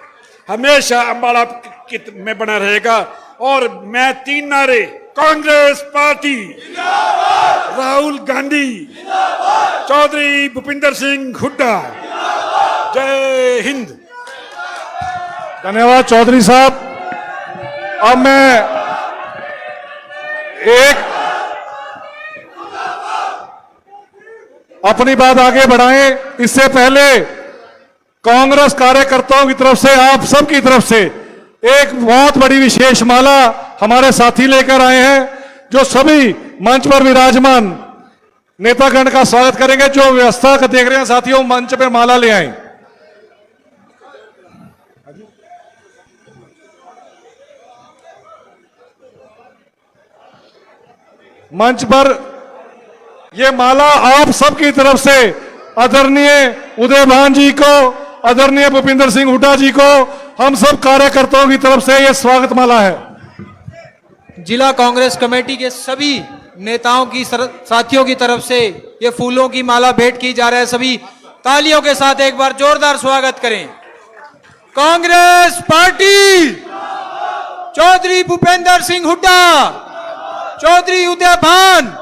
हमेशा अम्बाड़ा में बना रहेगा। और मैं 3 नारे, कांग्रेस पार्टी, राहुल गांधी, चौधरी भूपिंदर सिंह हुड्डा, जय हिंद। धन्यवाद चौधरी साहब। अब मैं एक अपनी बात आगे बढ़ाएं, इससे पहले कांग्रेस कार्यकर्ताओं की तरफ से, आप सब की तरफ से एक बहुत बड़ी विशेष माला हमारे साथी लेकर आए हैं, जो सभी मंच पर विराजमान नेतागण का स्वागत करेंगे। जो व्यवस्था का देख रहे हैं साथियों, मंच पे माला ले आए। मंच पर यह माला आप सबकी तरफ से आदरणीय उदयभान जी को, आदरणीय भूपिंदर सिंह हुड्डा जी को, हम सब कार्यकर्ताओं की तरफ से यह स्वागत माला है। जिला कांग्रेस कमेटी के सभी नेताओं की साथियों की तरफ से ये फूलों की माला भेंट की जा रहा है। सभी तालियों के साथ एक बार जोरदार स्वागत करें। कांग्रेस पार्टी, चौधरी भूपेंद्र सिंह हुड्डा, चौधरी उदयभान।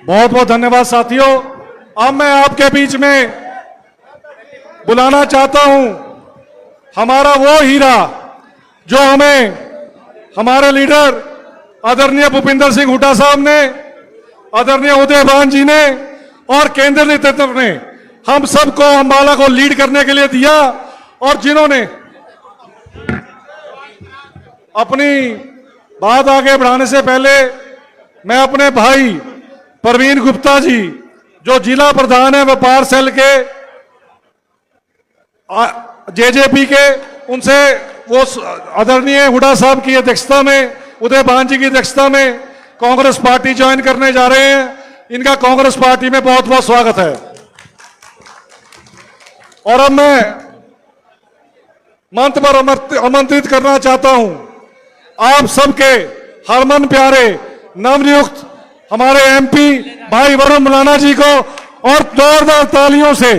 बहुत बहुत धन्यवाद साथियों। अब मैं आपके बीच में बुलाना चाहता हूं हमारा वो हीरा जो हमें हमारे लीडर आदरणीय भूपिंदर सिंह हुड्डा साहब ने, आदरणीय उदयभान जी ने और केंद्रीय नेतृत्व ने हम सबको अम्बाला को लीड करने के लिए दिया, और जिन्होंने अपनी बात आगे बढ़ाने से पहले मैं अपने भाई प्रवीण गुप्ता जी, जो जिला प्रधान है व्यापार सेल के जेजेपी के, उनसे वो आदरणीय हुड्डा साहब की अध्यक्षता में, उदयभान जी की अध्यक्षता में कांग्रेस पार्टी ज्वाइन करने जा रहे हैं। इनका कांग्रेस पार्टी में बहुत बहुत स्वागत है। और अब मैं मंच पर आमंत्रित करना चाहता हूं आप सबके हरमन प्यारे नवनियुक्त हमारे MP भाई वरुण मौलाना जी को, और जोरदार तालियों से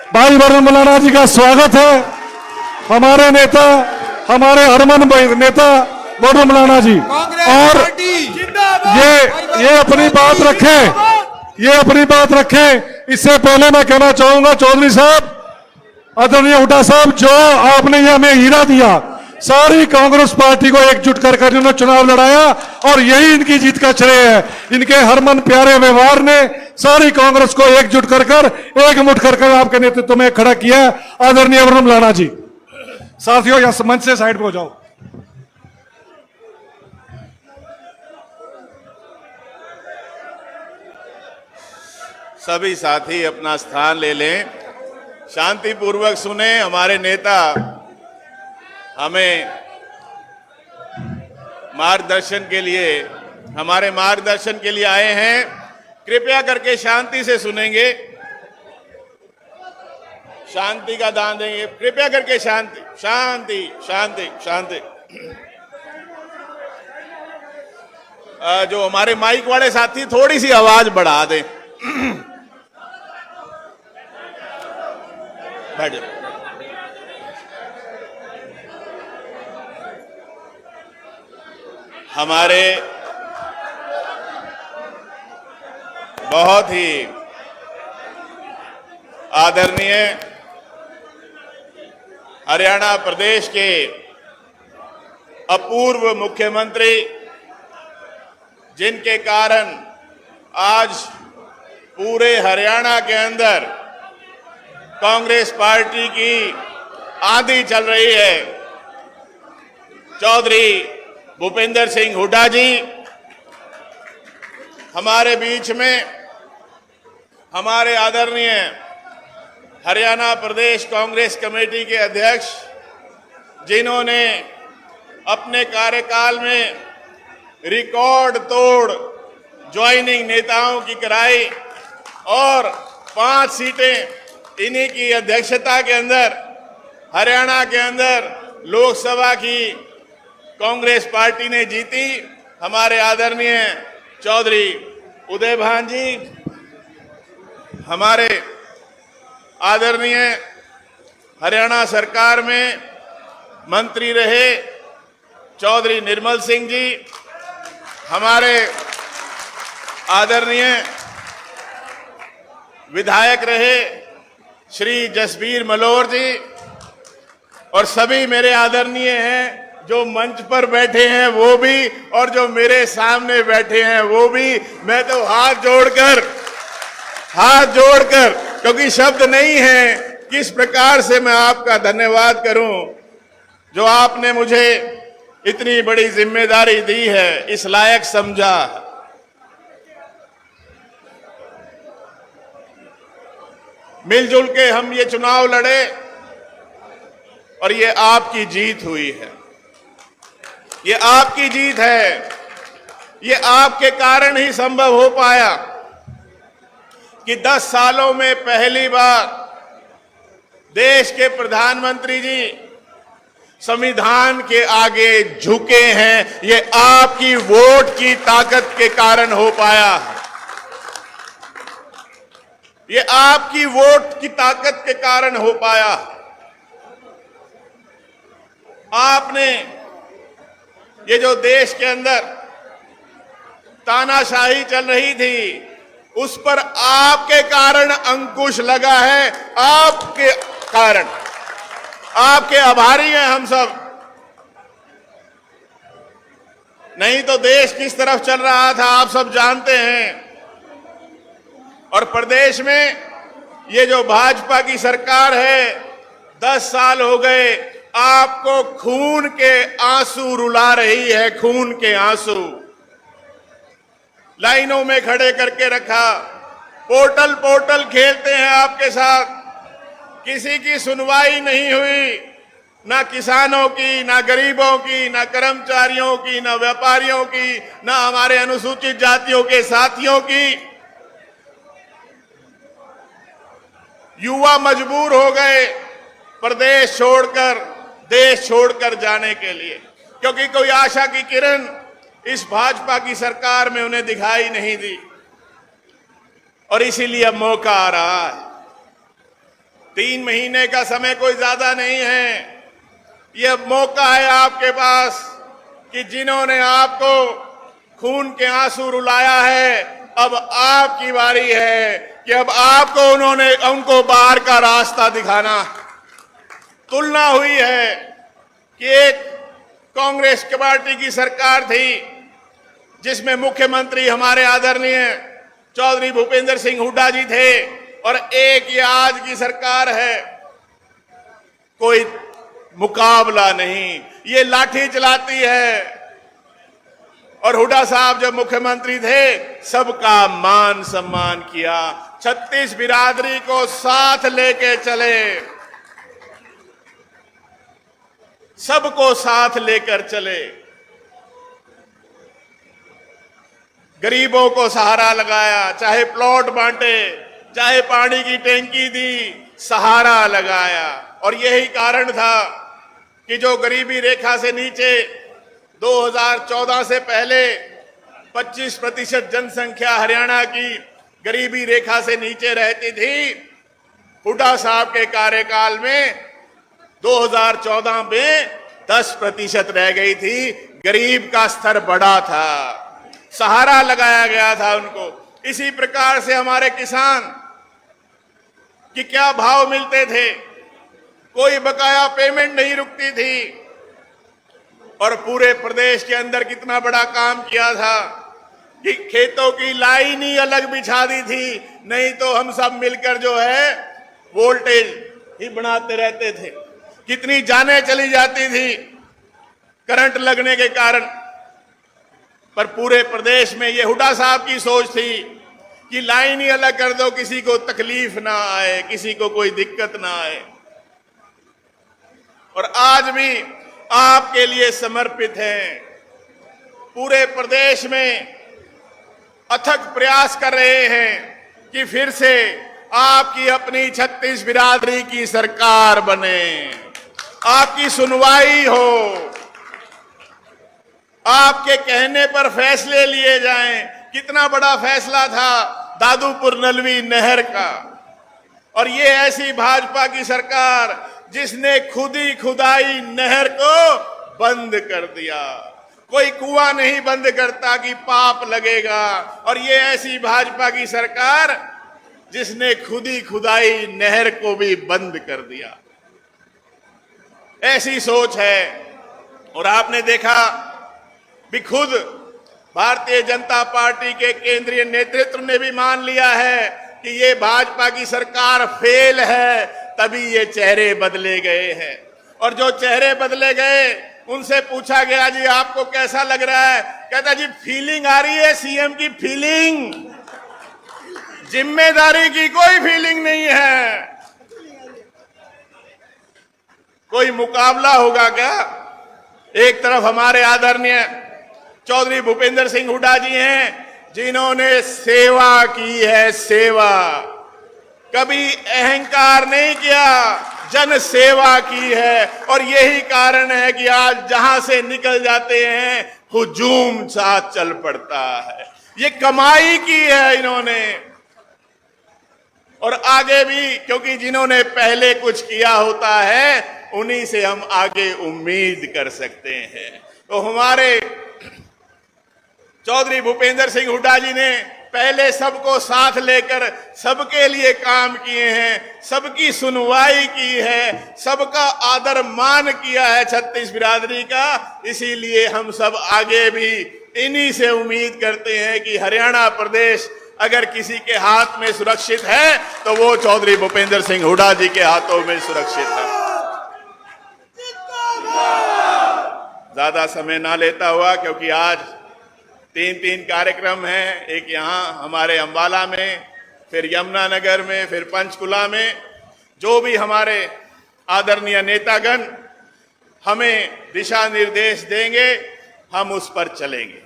भाई वरुण मौलाना जी का स्वागत है। हमारे नेता, हमारे हरमन नेता वरुण मौलाना जी। और ये अपनी बात रखें, ये अपनी बात रखें। इससे पहले मैं कहना चाहूंगा चौधरी साहब, आदरणीय हुड्डा साहब, जो आपने ये हमें हीरा दिया, सारी कांग्रेस पार्टी को एकजुट कर इन्होंने चुनाव लड़ाया, और यही इनकी जीत का श्रेय है। इनके हरमन प्यारे व्यवहार ने सारी कांग्रेस को एकजुट कर एकमुठ कर आपके नेतृत्व में खड़ा किया है। आदरणीय वरुण मौलाना जी। साथियों यहां मंच से साइड पे हो जाओ। सभी साथी अपना स्थान ले लें, शांतिपूर्वक सुने। हमारे नेता हमें मार्गदर्शन के लिए, हमारे मार्गदर्शन के लिए आए हैं। कृपया करके शांति से सुनेंगे, शांति का दान देंगे। कृपया करके शांति शांति शांति शांति। जो हमारे माइक वाले साथी थोड़ी सी आवाज बढ़ा दें। बैठ जाओ। हमारे बहुत ही आदरणीय हरियाणा प्रदेश के अपूर्व मुख्यमंत्री, जिनके कारण आज पूरे हरियाणा के अंदर कांग्रेस पार्टी की आंधी चल रही है, चौधरी भूपेंद्र सिंह हुड्डा जी हमारे बीच में, हमारे आदरणीय हरियाणा प्रदेश कांग्रेस कमेटी के अध्यक्ष, जिन्होंने अपने कार्यकाल में रिकॉर्ड तोड़ ज्वाइनिंग नेताओं की कराई और 5 सीटें इन्हीं की अध्यक्षता के अंदर हरियाणा के अंदर लोकसभा की कांग्रेस पार्टी ने जीती। हमारे आदरणीय चौधरी उदय भान जी, हमारे आदरणीय हरियाणा सरकार में मंत्री रहे चौधरी निर्मल सिंह जी, हमारे आदरणीय विधायक रहे श्री जसबीर मलोर जी, और सभी मेरे आदरणीय हैं जो मंच पर बैठे हैं वो भी, और जो मेरे सामने बैठे हैं वो भी। मैं तो हाथ जोड़कर क्योंकि शब्द नहीं है किस प्रकार से मैं आपका धन्यवाद करूं जो आपने मुझे इतनी बड़ी जिम्मेदारी दी है, इस लायक समझा। मिलजुल के हम ये चुनाव लड़े और ये आपकी जीत हुई है, ये आपकी जीत है। ये आपके कारण ही संभव हो पाया कि 10 सालों में पहली बार देश के प्रधानमंत्री जी संविधान के आगे झुके हैं। ये आपकी वोट की ताकत के कारण हो पाया है, ये आपकी वोट की ताकत के कारण हो पाया। आपने ये जो देश के अंदर तानाशाही चल रही थी उस पर आपके कारण अंकुश लगा है, आपके कारण। आपके आभारी हैं हम सब, नहीं तो देश किस तरफ चल रहा था आप सब जानते हैं। और प्रदेश में ये जो भाजपा की सरकार है 10 साल हो गए, आपको खून के आंसू रुला रही है, खून के आंसू। लाइनों में खड़े करके रखा, पोर्टल खेलते हैं आपके साथ। किसी की सुनवाई नहीं हुई, ना किसानों की, ना गरीबों की, ना कर्मचारियों की, ना व्यापारियों की, ना हमारे अनुसूचित जातियों के साथियों की। युवा मजबूर हो गए प्रदेश छोड़कर, देश छोड़कर जाने के लिए, क्योंकि कोई आशा की किरण इस भाजपा की सरकार में उन्हें दिखाई नहीं दी। और इसीलिए अब मौका आ रहा है। 3 महीने का समय कोई ज्यादा नहीं है। यह मौका है आपके पास कि जिन्होंने आपको खून के आंसू रुलाया है, अब आपकी बारी है कि अब आपको उनको बाहर का रास्ता दिखाना। तुलना हुई है कि एक कांग्रेस पार्टी की सरकार थी जिसमें मुख्यमंत्री हमारे आदरणीय चौधरी भूपेंद्र सिंह हुड्डा जी थे, और एक ये आज की सरकार है। कोई मुकाबला नहीं, ये लाठी चलाती है। और हुड्डा साहब जब मुख्यमंत्री थे सबका मान सम्मान किया, 36 बिरादरी को साथ लेके चले, सबको साथ लेकर चले। गरीबों को सहारा लगाया, चाहे प्लॉट बांटे, चाहे पानी की टैंकी दी, सहारा लगाया। और यही कारण था कि जो गरीबी रेखा से नीचे 2014 से पहले 25% जनसंख्या हरियाणा की गरीबी रेखा से नीचे रहती थी, हुड्डा साहब के कार्यकाल में 2014 में 10% रह गई थी। गरीब का स्तर बढ़ा था, सहारा लगाया गया था उनको। इसी प्रकार से हमारे किसान कि क्या भाव मिलते थे, कोई बकाया पेमेंट नहीं रुकती थी। और पूरे प्रदेश के अंदर कितना बड़ा काम किया था कि खेतों की लाइन ही अलग बिछा दी थी, नहीं तो हम सब मिलकर जो है वोल्टेज ही बनाते रहते थे। कितनी जानें चली जाती थी करंट लगने के कारण। पर पूरे प्रदेश में ये हुड्डा साहब की सोच थी कि लाइन ही अलग कर दो, किसी को तकलीफ ना आए, किसी को कोई दिक्कत ना आए। और आज भी आपके लिए समर्पित हैं। पूरे प्रदेश में अथक प्रयास कर रहे हैं कि फिर से आपकी अपनी 36 बिरादरी की सरकार बने, आपकी सुनवाई हो, आपके कहने पर फैसले लिए जाएं। कितना बड़ा फैसला था दादूपुर नलवी नहर का, और ये ऐसी भाजपा की सरकार जिसने खुद ही खुदाई नहर को बंद कर दिया। कोई कुआं नहीं बंद करता कि पाप लगेगा, और ये ऐसी भाजपा की सरकार जिसने खुद ही खुदाई नहर को भी बंद कर दिया। ऐसी सोच है। और आपने देखा भी, खुद भारतीय जनता पार्टी के केंद्रीय नेतृत्व ने भी मान लिया है कि ये भाजपा की सरकार फेल है, तभी ये चेहरे बदले गए हैं। और जो चेहरे बदले गए उनसे पूछा गया, जी आपको कैसा लग रहा है? कहता जी फीलिंग आ रही है, सीएम की फीलिंग, जिम्मेदारी की कोई फीलिंग नहीं है। कोई मुकाबला होगा क्या? एक तरफ हमारे आदरणीय चौधरी भूपेंद्र सिंह हुड्डा जी हैं, जिन्होंने सेवा की है, सेवा, कभी अहंकार नहीं किया, जन सेवा की है। और यही कारण है कि आज जहां से निकल जाते हैं हुजूम सा चल पड़ता है। ये कमाई की है इन्होंने, और आगे भी, क्योंकि जिन्होंने पहले कुछ किया होता है उन्हीं से हम आगे उम्मीद कर सकते हैं। तो हमारे चौधरी भूपेंद्र सिंह हुड्डा जी ने पहले सबको साथ लेकर सबके लिए काम किए हैं, सबकी सुनवाई की है, सबका आदर मान किया है 36 बिरादरी का। इसीलिए हम सब आगे भी इन्हीं से उम्मीद करते हैं कि हरियाणा प्रदेश अगर किसी के हाथ में सुरक्षित है तो वो चौधरी भूपेंद्र सिंह हुड्डा जी के हाथों में सुरक्षित है। ज्यादा समय ना लेता हुआ, क्योंकि आज 3 कार्यक्रम हैं, एक यहाँ हमारे अंबाला में, फिर यमुनानगर में, फिर पंचकुला में। जो भी हमारे आदरणीय नेतागण हमें दिशा निर्देश देंगे हम उस पर चलेंगे,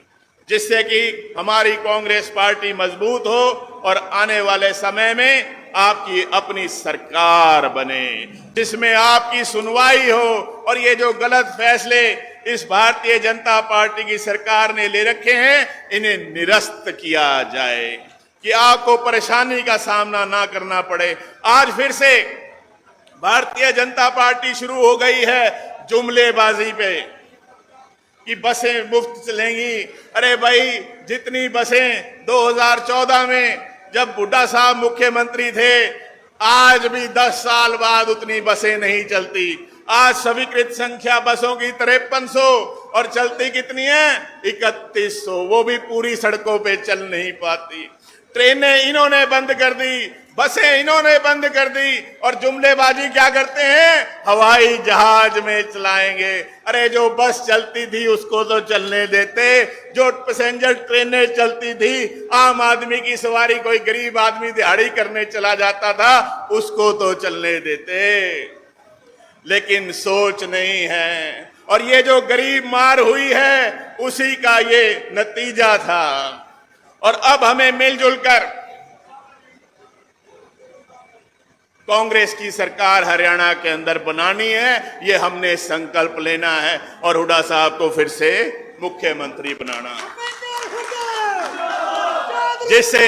जिससे कि हमारी कांग्रेस पार्टी मजबूत हो और आने वाले समय में आपकी अपनी सरकार बने, जिसमें आपकी सुनवाई हो। और ये जो गलत फैसले इस भारतीय जनता पार्टी की सरकार ने ले रखे हैं, इन्हें निरस्त किया जाए कि आपको परेशानी का सामना ना करना पड़े। आज फिर से भारतीय जनता पार्टी शुरू हो गई है जुमलेबाजी पे कि बसें मुफ्त चलेंगी। अरे भाई, जितनी बसें 2014 में जब हुड्डा साहब मुख्यमंत्री थे, आज भी 10 साल बाद उतनी बसें नहीं चलती। आज स्वीकृत संख्या बसों की 5300 और चलती कितनी है? 3100, वो भी पूरी सड़कों पे चल नहीं पाती। ट्रेनें इन्होंने बंद कर दी, बसें इन्होंने बंद कर दी, और जुमलेबाजी क्या करते हैं? हवाई जहाज में चलाएंगे। अरे जो बस चलती थी उसको तो चलने देते, जो पैसेंजर ट्रेनें चलती थी, आम आदमी की सवारी कोई गरीब आदमी दिहाड़ी करने चला जाता था, उसको तो चलने देते। लेकिन सोच नहीं है, और ये जो गरीब मार हुई है उसी का ये नतीजा था। और अब हमें मिलजुल कर कांग्रेस की सरकार हरियाणा के अंदर बनानी है, ये हमने संकल्प लेना है, और हुड्डा साहब को फिर से मुख्यमंत्री बनाना, जिससे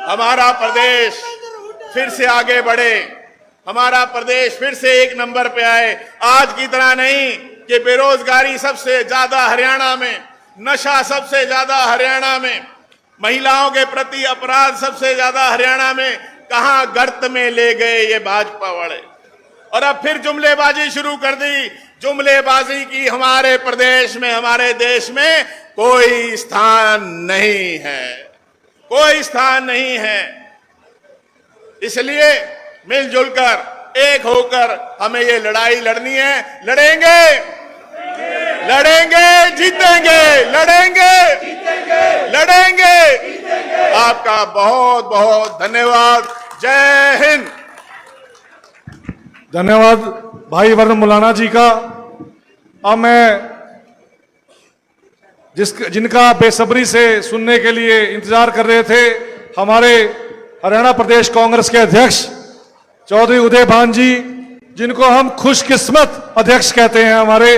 हमारा प्रदेश फिर से आगे बढ़े, हमारा प्रदेश फिर से एक नंबर पे आए। आज की तरह नहीं कि बेरोजगारी सबसे ज्यादा हरियाणा में, नशा सबसे ज्यादा हरियाणा में, महिलाओं के प्रति अपराध सबसे ज्यादा हरियाणा में, कहां गर्त में ले गए ये भाजपा वाले। और अब फिर जुमलेबाजी शुरू कर दी। जुमलेबाजी की हमारे प्रदेश में, हमारे देश में कोई स्थान नहीं है, कोई स्थान नहीं है। इसलिए मिलजुल कर, एक होकर हमें ये लड़ाई लड़नी है। लड़ेंगे, लड़ेंगे, जीतेंगे, लड़ेंगे, लड़ेंगे, आपका बहुत बहुत धन्यवाद। जय हिंद। धन्यवाद भाई वरुण मुलाना जी का। अब मैं जिनका बेसब्री से सुनने के लिए इंतजार कर रहे थे, हमारे हरियाणा प्रदेश कांग्रेस के अध्यक्ष चौधरी उदय भान जी, जिनको हम खुशकिस्मत अध्यक्ष कहते हैं हमारे,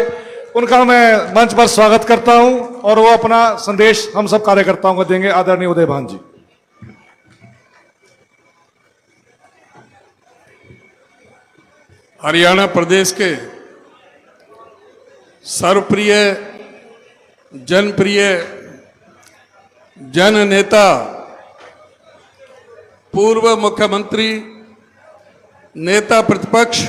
उनका मैं मंच पर स्वागत करता हूं और वो अपना संदेश हम सब कार्यकर्ताओं को देंगे। आदरणीय उदय भान जी। हरियाणा प्रदेश के सर्वप्रिय, जनप्रिय, जन नेता, पूर्व मुख्यमंत्री, नेता प्रतिपक्ष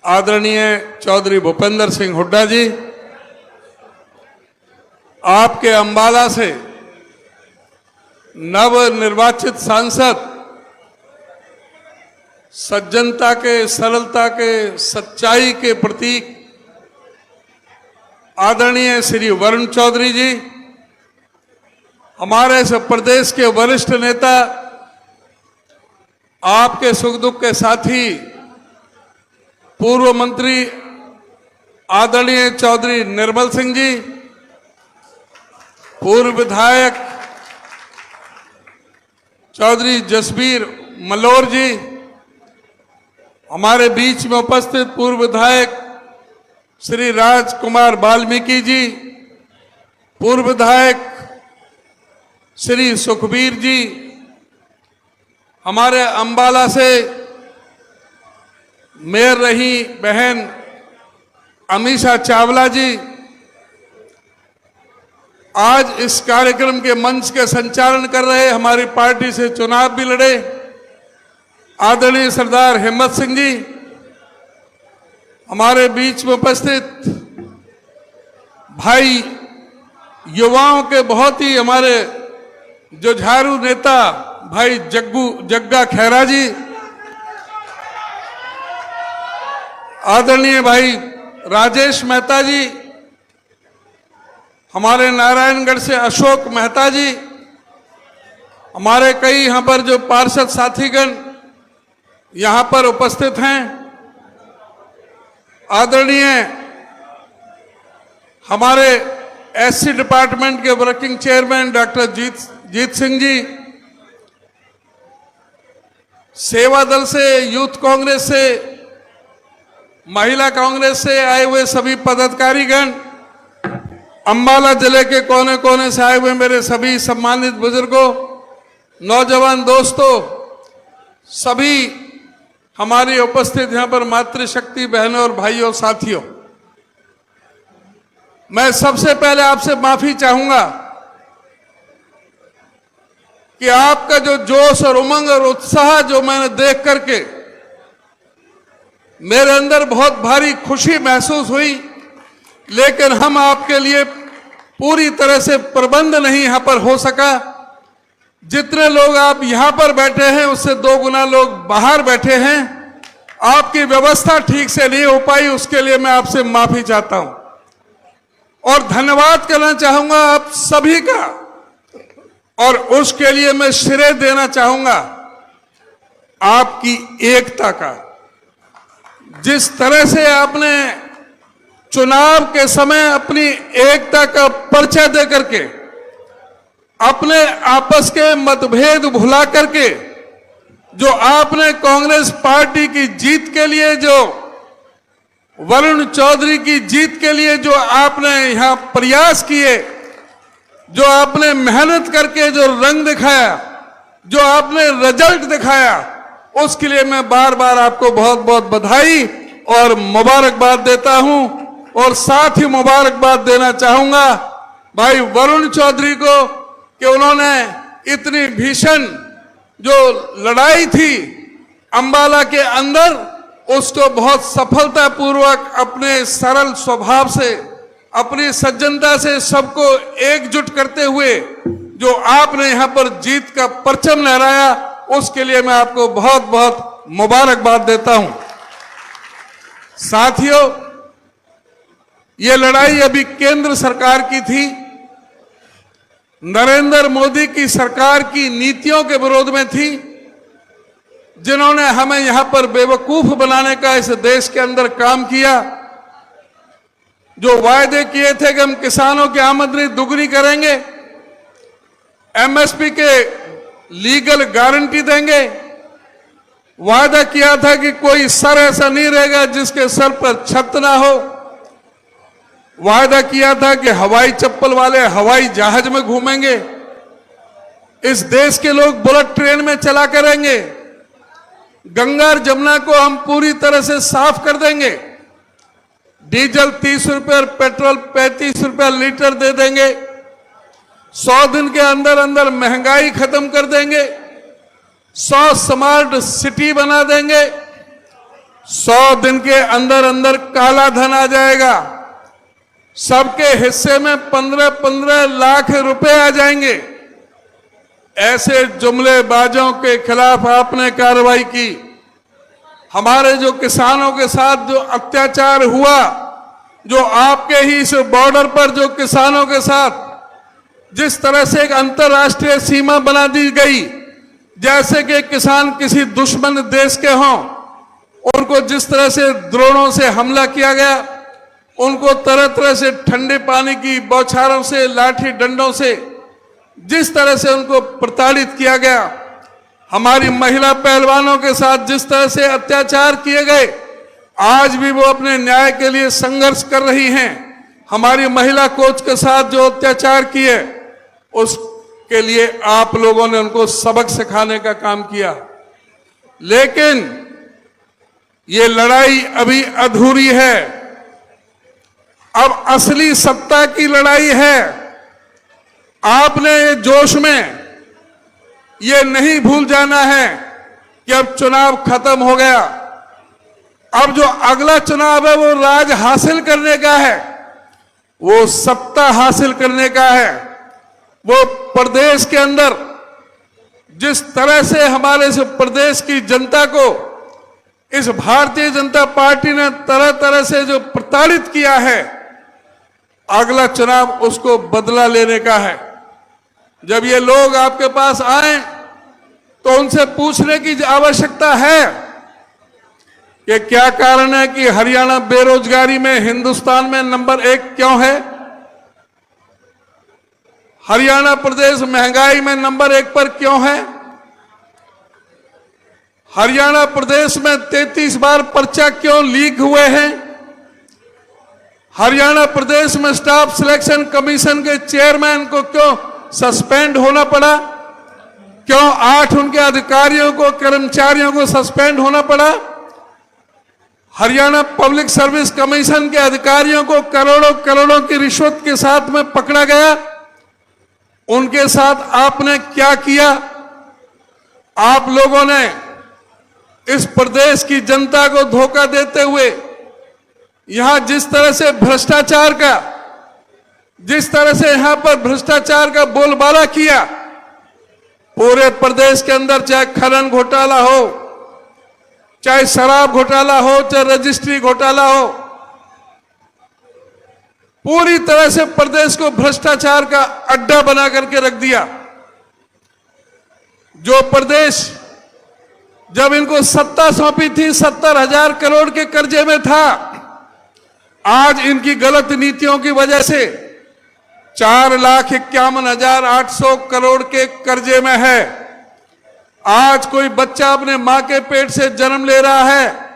आदरणीय चौधरी भूपेंद्र सिंह हुड्डा जी, आपके अंबाला से नवनिर्वाचित सांसद, सज्जनता के, सरलता के, सच्चाई के प्रतीक आदरणीय श्री वरुण चौधरी जी, हमारे इस प्रदेश के वरिष्ठ नेता, आपके सुख दुख के साथी, पूर्व मंत्री आदरणीय चौधरी निर्मल सिंह जी, पूर्व विधायक चौधरी जसबीर मल्होर जी, हमारे बीच में उपस्थित पूर्व विधायक श्री राजकुमार वाल्मीकि जी, पूर्व विधायक श्री सुखबीर जी, हमारे अंबाला से मेयर रही बहन अमीषा चावला जी, आज इस कार्यक्रम के मंच के संचालन कर रहे, हमारी पार्टी से चुनाव भी लड़े आदरणीय सरदार हिम्मत सिंह जी, हमारे बीच में उपस्थित भाई युवाओं के बहुत ही हमारे जुझारू नेता भाई जग्गा खैरा जी, आदरणीय भाई राजेश मेहता जी, हमारे नारायणगढ़ से अशोक मेहता जी, हमारे कई यहां पर जो पार्षद साथीगण यहां पर उपस्थित हैं, आदरणीय हमारे एससी डिपार्टमेंट के वर्किंग चेयरमैन डॉक्टर जीत सिंह जी, सेवा दल से, यूथ कांग्रेस से, महिला कांग्रेस से आए हुए सभी पदाधिकारीगण, अंबाला जिले के कोने कोने से आए हुए मेरे सभी सम्मानित बुजुर्गों, नौजवान दोस्तों, सभी हमारी उपस्थित यहां पर मातृशक्ति बहनों और भाइयों साथियों, मैं सबसे पहले आपसे माफी चाहूंगा कि आपका जो जोश और उमंग और उत्साह जो मैंने देख करके मेरे अंदर बहुत भारी खुशी महसूस हुई, लेकिन हम आपके लिए पूरी तरह से प्रबंध नहीं यहां पर हो सका। जितने लोग आप यहां पर बैठे हैं उससे 2 गुना लोग बाहर बैठे हैं, आपकी व्यवस्था ठीक से नहीं हो पाई, उसके लिए मैं आपसे माफी चाहता हूं और धन्यवाद करना चाहूंगा आप सभी का, और उसके लिए मैं श्रेय देना चाहूंगा आपकी एकता का। जिस तरह से आपने चुनाव के समय अपनी एकता का परिचय दे करके, अपने आपस के मतभेद भुला करके, जो आपने कांग्रेस पार्टी की जीत के लिए, जो वरुण चौधरी की जीत के लिए जो आपने यहां प्रयास किए, जो आपने मेहनत करके जो रंग दिखाया, जो आपने रिजल्ट दिखाया, उसके लिए मैं बार बार आपको बहुत बहुत बधाई और मुबारकबाद देता हूं। और साथ ही मुबारकबाद देना चाहूंगा भाई वरुण चौधरी को कि उन्होंने इतनी भीषण जो लड़ाई थी अंबाला के अंदर, उसको बहुत सफलतापूर्वक अपने सरल स्वभाव से, अपनी सज्जनता से सबको एकजुट करते हुए जो आपने यहां पर जीत का परचम लहराया, उसके लिए मैं आपको बहुत बहुत मुबारकबाद देता हूं। साथियों, ये लड़ाई अभी केंद्र सरकार की थी, नरेंद्र मोदी की सरकार की नीतियों के विरोध में थी, जिन्होंने हमें यहां पर बेवकूफ बनाने का इस देश के अंदर काम किया। जो वायदे किए थे कि हम किसानों की आमदनी दुगनी करेंगे, एमएसपी के लीगल गारंटी देंगे, वादा किया था कि कोई सर ऐसा नहीं रहेगा जिसके सर पर छत ना हो, वादा किया था कि हवाई चप्पल वाले हवाई जहाज में घूमेंगे, इस देश के लोग बुलेट ट्रेन में चला करेंगे, गंगा और जमुना को हम पूरी तरह से साफ कर देंगे, डीजल 30 रुपए और पेट्रोल 35 रुपए लीटर दे देंगे, 100 दिन के अंदर अंदर महंगाई खत्म कर देंगे, 100 स्मार्ट सिटी बना देंगे, 100 दिन के अंदर अंदर काला धन आ जाएगा, सबके हिस्से में 15-15 लाख रुपए आ जाएंगे। ऐसे जुमलेबाजों के खिलाफ आपने कार्रवाई की। हमारे जो किसानों के साथ जो अत्याचार हुआ, जो आपके ही इस बॉर्डर पर जो किसानों के साथ जिस तरह से एक अंतर्राष्ट्रीय सीमा बना दी गई, जैसे कि किसान किसी दुश्मन देश के हों, उनको जिस तरह से ड्रोनों से हमला किया गया, उनको तरह तरह से ठंडे पानी की बौछारों से, लाठी डंडों से जिस तरह से उनको प्रताड़ित किया गया, हमारी महिला पहलवानों के साथ जिस तरह से अत्याचार किए गए, आज भी वो अपने न्याय के लिए संघर्ष कर रही हैं। हमारी महिला कोच के साथ जो अत्याचार किए, उसके लिए आप लोगों ने उनको सबक सिखाने का काम किया। लेकिन ये लड़ाई अभी अधूरी है, अब असली सत्ता की लड़ाई है। आपने ये जोश में ये नहीं भूल जाना है कि अब चुनाव खत्म हो गया, अब जो अगला चुनाव है वो राज हासिल करने का है, वो सत्ता हासिल करने का है। वो प्रदेश के अंदर जिस तरह से हमारे इस प्रदेश की जनता को इस भारतीय जनता पार्टी ने तरह तरह से जो प्रताड़ित किया है, अगला चुनाव उसको बदला लेने का है। जब ये लोग आपके पास आए तो उनसे पूछने की आवश्यकता है कि क्या कारण है कि हरियाणा बेरोजगारी में हिंदुस्तान में नंबर 1 क्यों है, हरियाणा प्रदेश महंगाई में नंबर 1 पर क्यों है, हरियाणा प्रदेश में 33 बार पर्चा क्यों लीक हुए हैं, हरियाणा प्रदेश में स्टाफ सिलेक्शन कमीशन के चेयरमैन को क्यों सस्पेंड होना पड़ा, क्यों 8 उनके अधिकारियों को, कर्मचारियों को सस्पेंड होना पड़ा, हरियाणा पब्लिक सर्विस कमीशन के अधिकारियों को करोड़ों करोड़ों की रिश्वत के साथ में पकड़ा गया, उनके साथ आपने क्या किया। आप लोगों ने इस प्रदेश की जनता को धोखा देते हुए यहां जिस तरह से भ्रष्टाचार का, जिस तरह से यहां पर भ्रष्टाचार का बोलबाला किया, पूरे प्रदेश के अंदर चाहे खनन घोटाला हो, चाहे शराब घोटाला हो, चाहे रजिस्ट्री घोटाला हो, पूरी तरह से प्रदेश को भ्रष्टाचार का अड्डा बना करके रख दिया। जो प्रदेश जब इनको सत्ता सौंपी थी 70,000 करोड़ के कर्जे में था, आज इनकी गलत नीतियों की वजह से 4,51,800 करोड़ के कर्जे में है। आज कोई बच्चा अपने मां के पेट से जन्म ले रहा है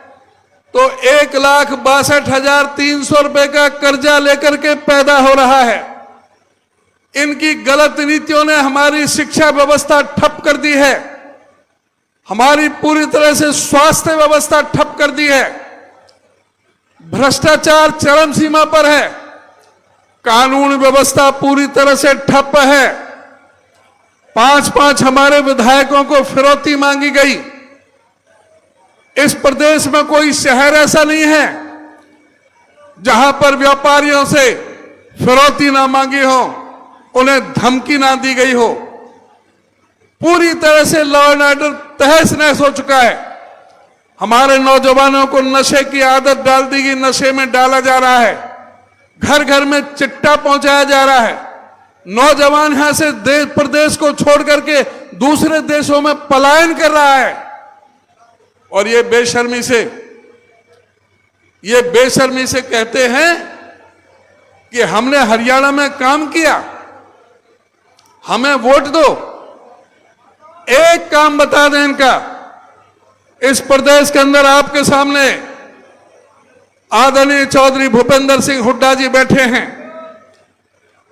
तो 1,62,300 रुपए का कर्जा लेकर के पैदा हो रहा है। इनकी गलत नीतियों ने हमारी शिक्षा व्यवस्था ठप कर दी है, हमारी पूरी तरह से स्वास्थ्य व्यवस्था ठप कर दी है, भ्रष्टाचार चरम सीमा पर है, कानून व्यवस्था पूरी तरह से ठप है। 5-5 हमारे विधायकों को फिरौती मांगी गई। इस प्रदेश में कोई शहर ऐसा नहीं है जहां पर व्यापारियों से फिरौती ना मांगी हो, उन्हें धमकी ना दी गई हो। पूरी तरह से लॉ एंड ऑर्डर तहस नहस हो चुका है। हमारे नौजवानों को नशे की आदत डाल दी गई, नशे में डाला जा रहा है, घर घर में चिट्टा पहुंचाया जा रहा है, नौजवान यहां से देश प्रदेश को छोड़ करके दूसरे देशों में पलायन कर रहा है। और ये बेशर्मी से कहते हैं कि हमने हरियाणा में काम किया, हमें वोट दो। एक काम बता दें इनका, इस प्रदेश के अंदर आपके सामने आदरणीय चौधरी भूपेंद्र सिंह हुड्डा जी बैठे हैं।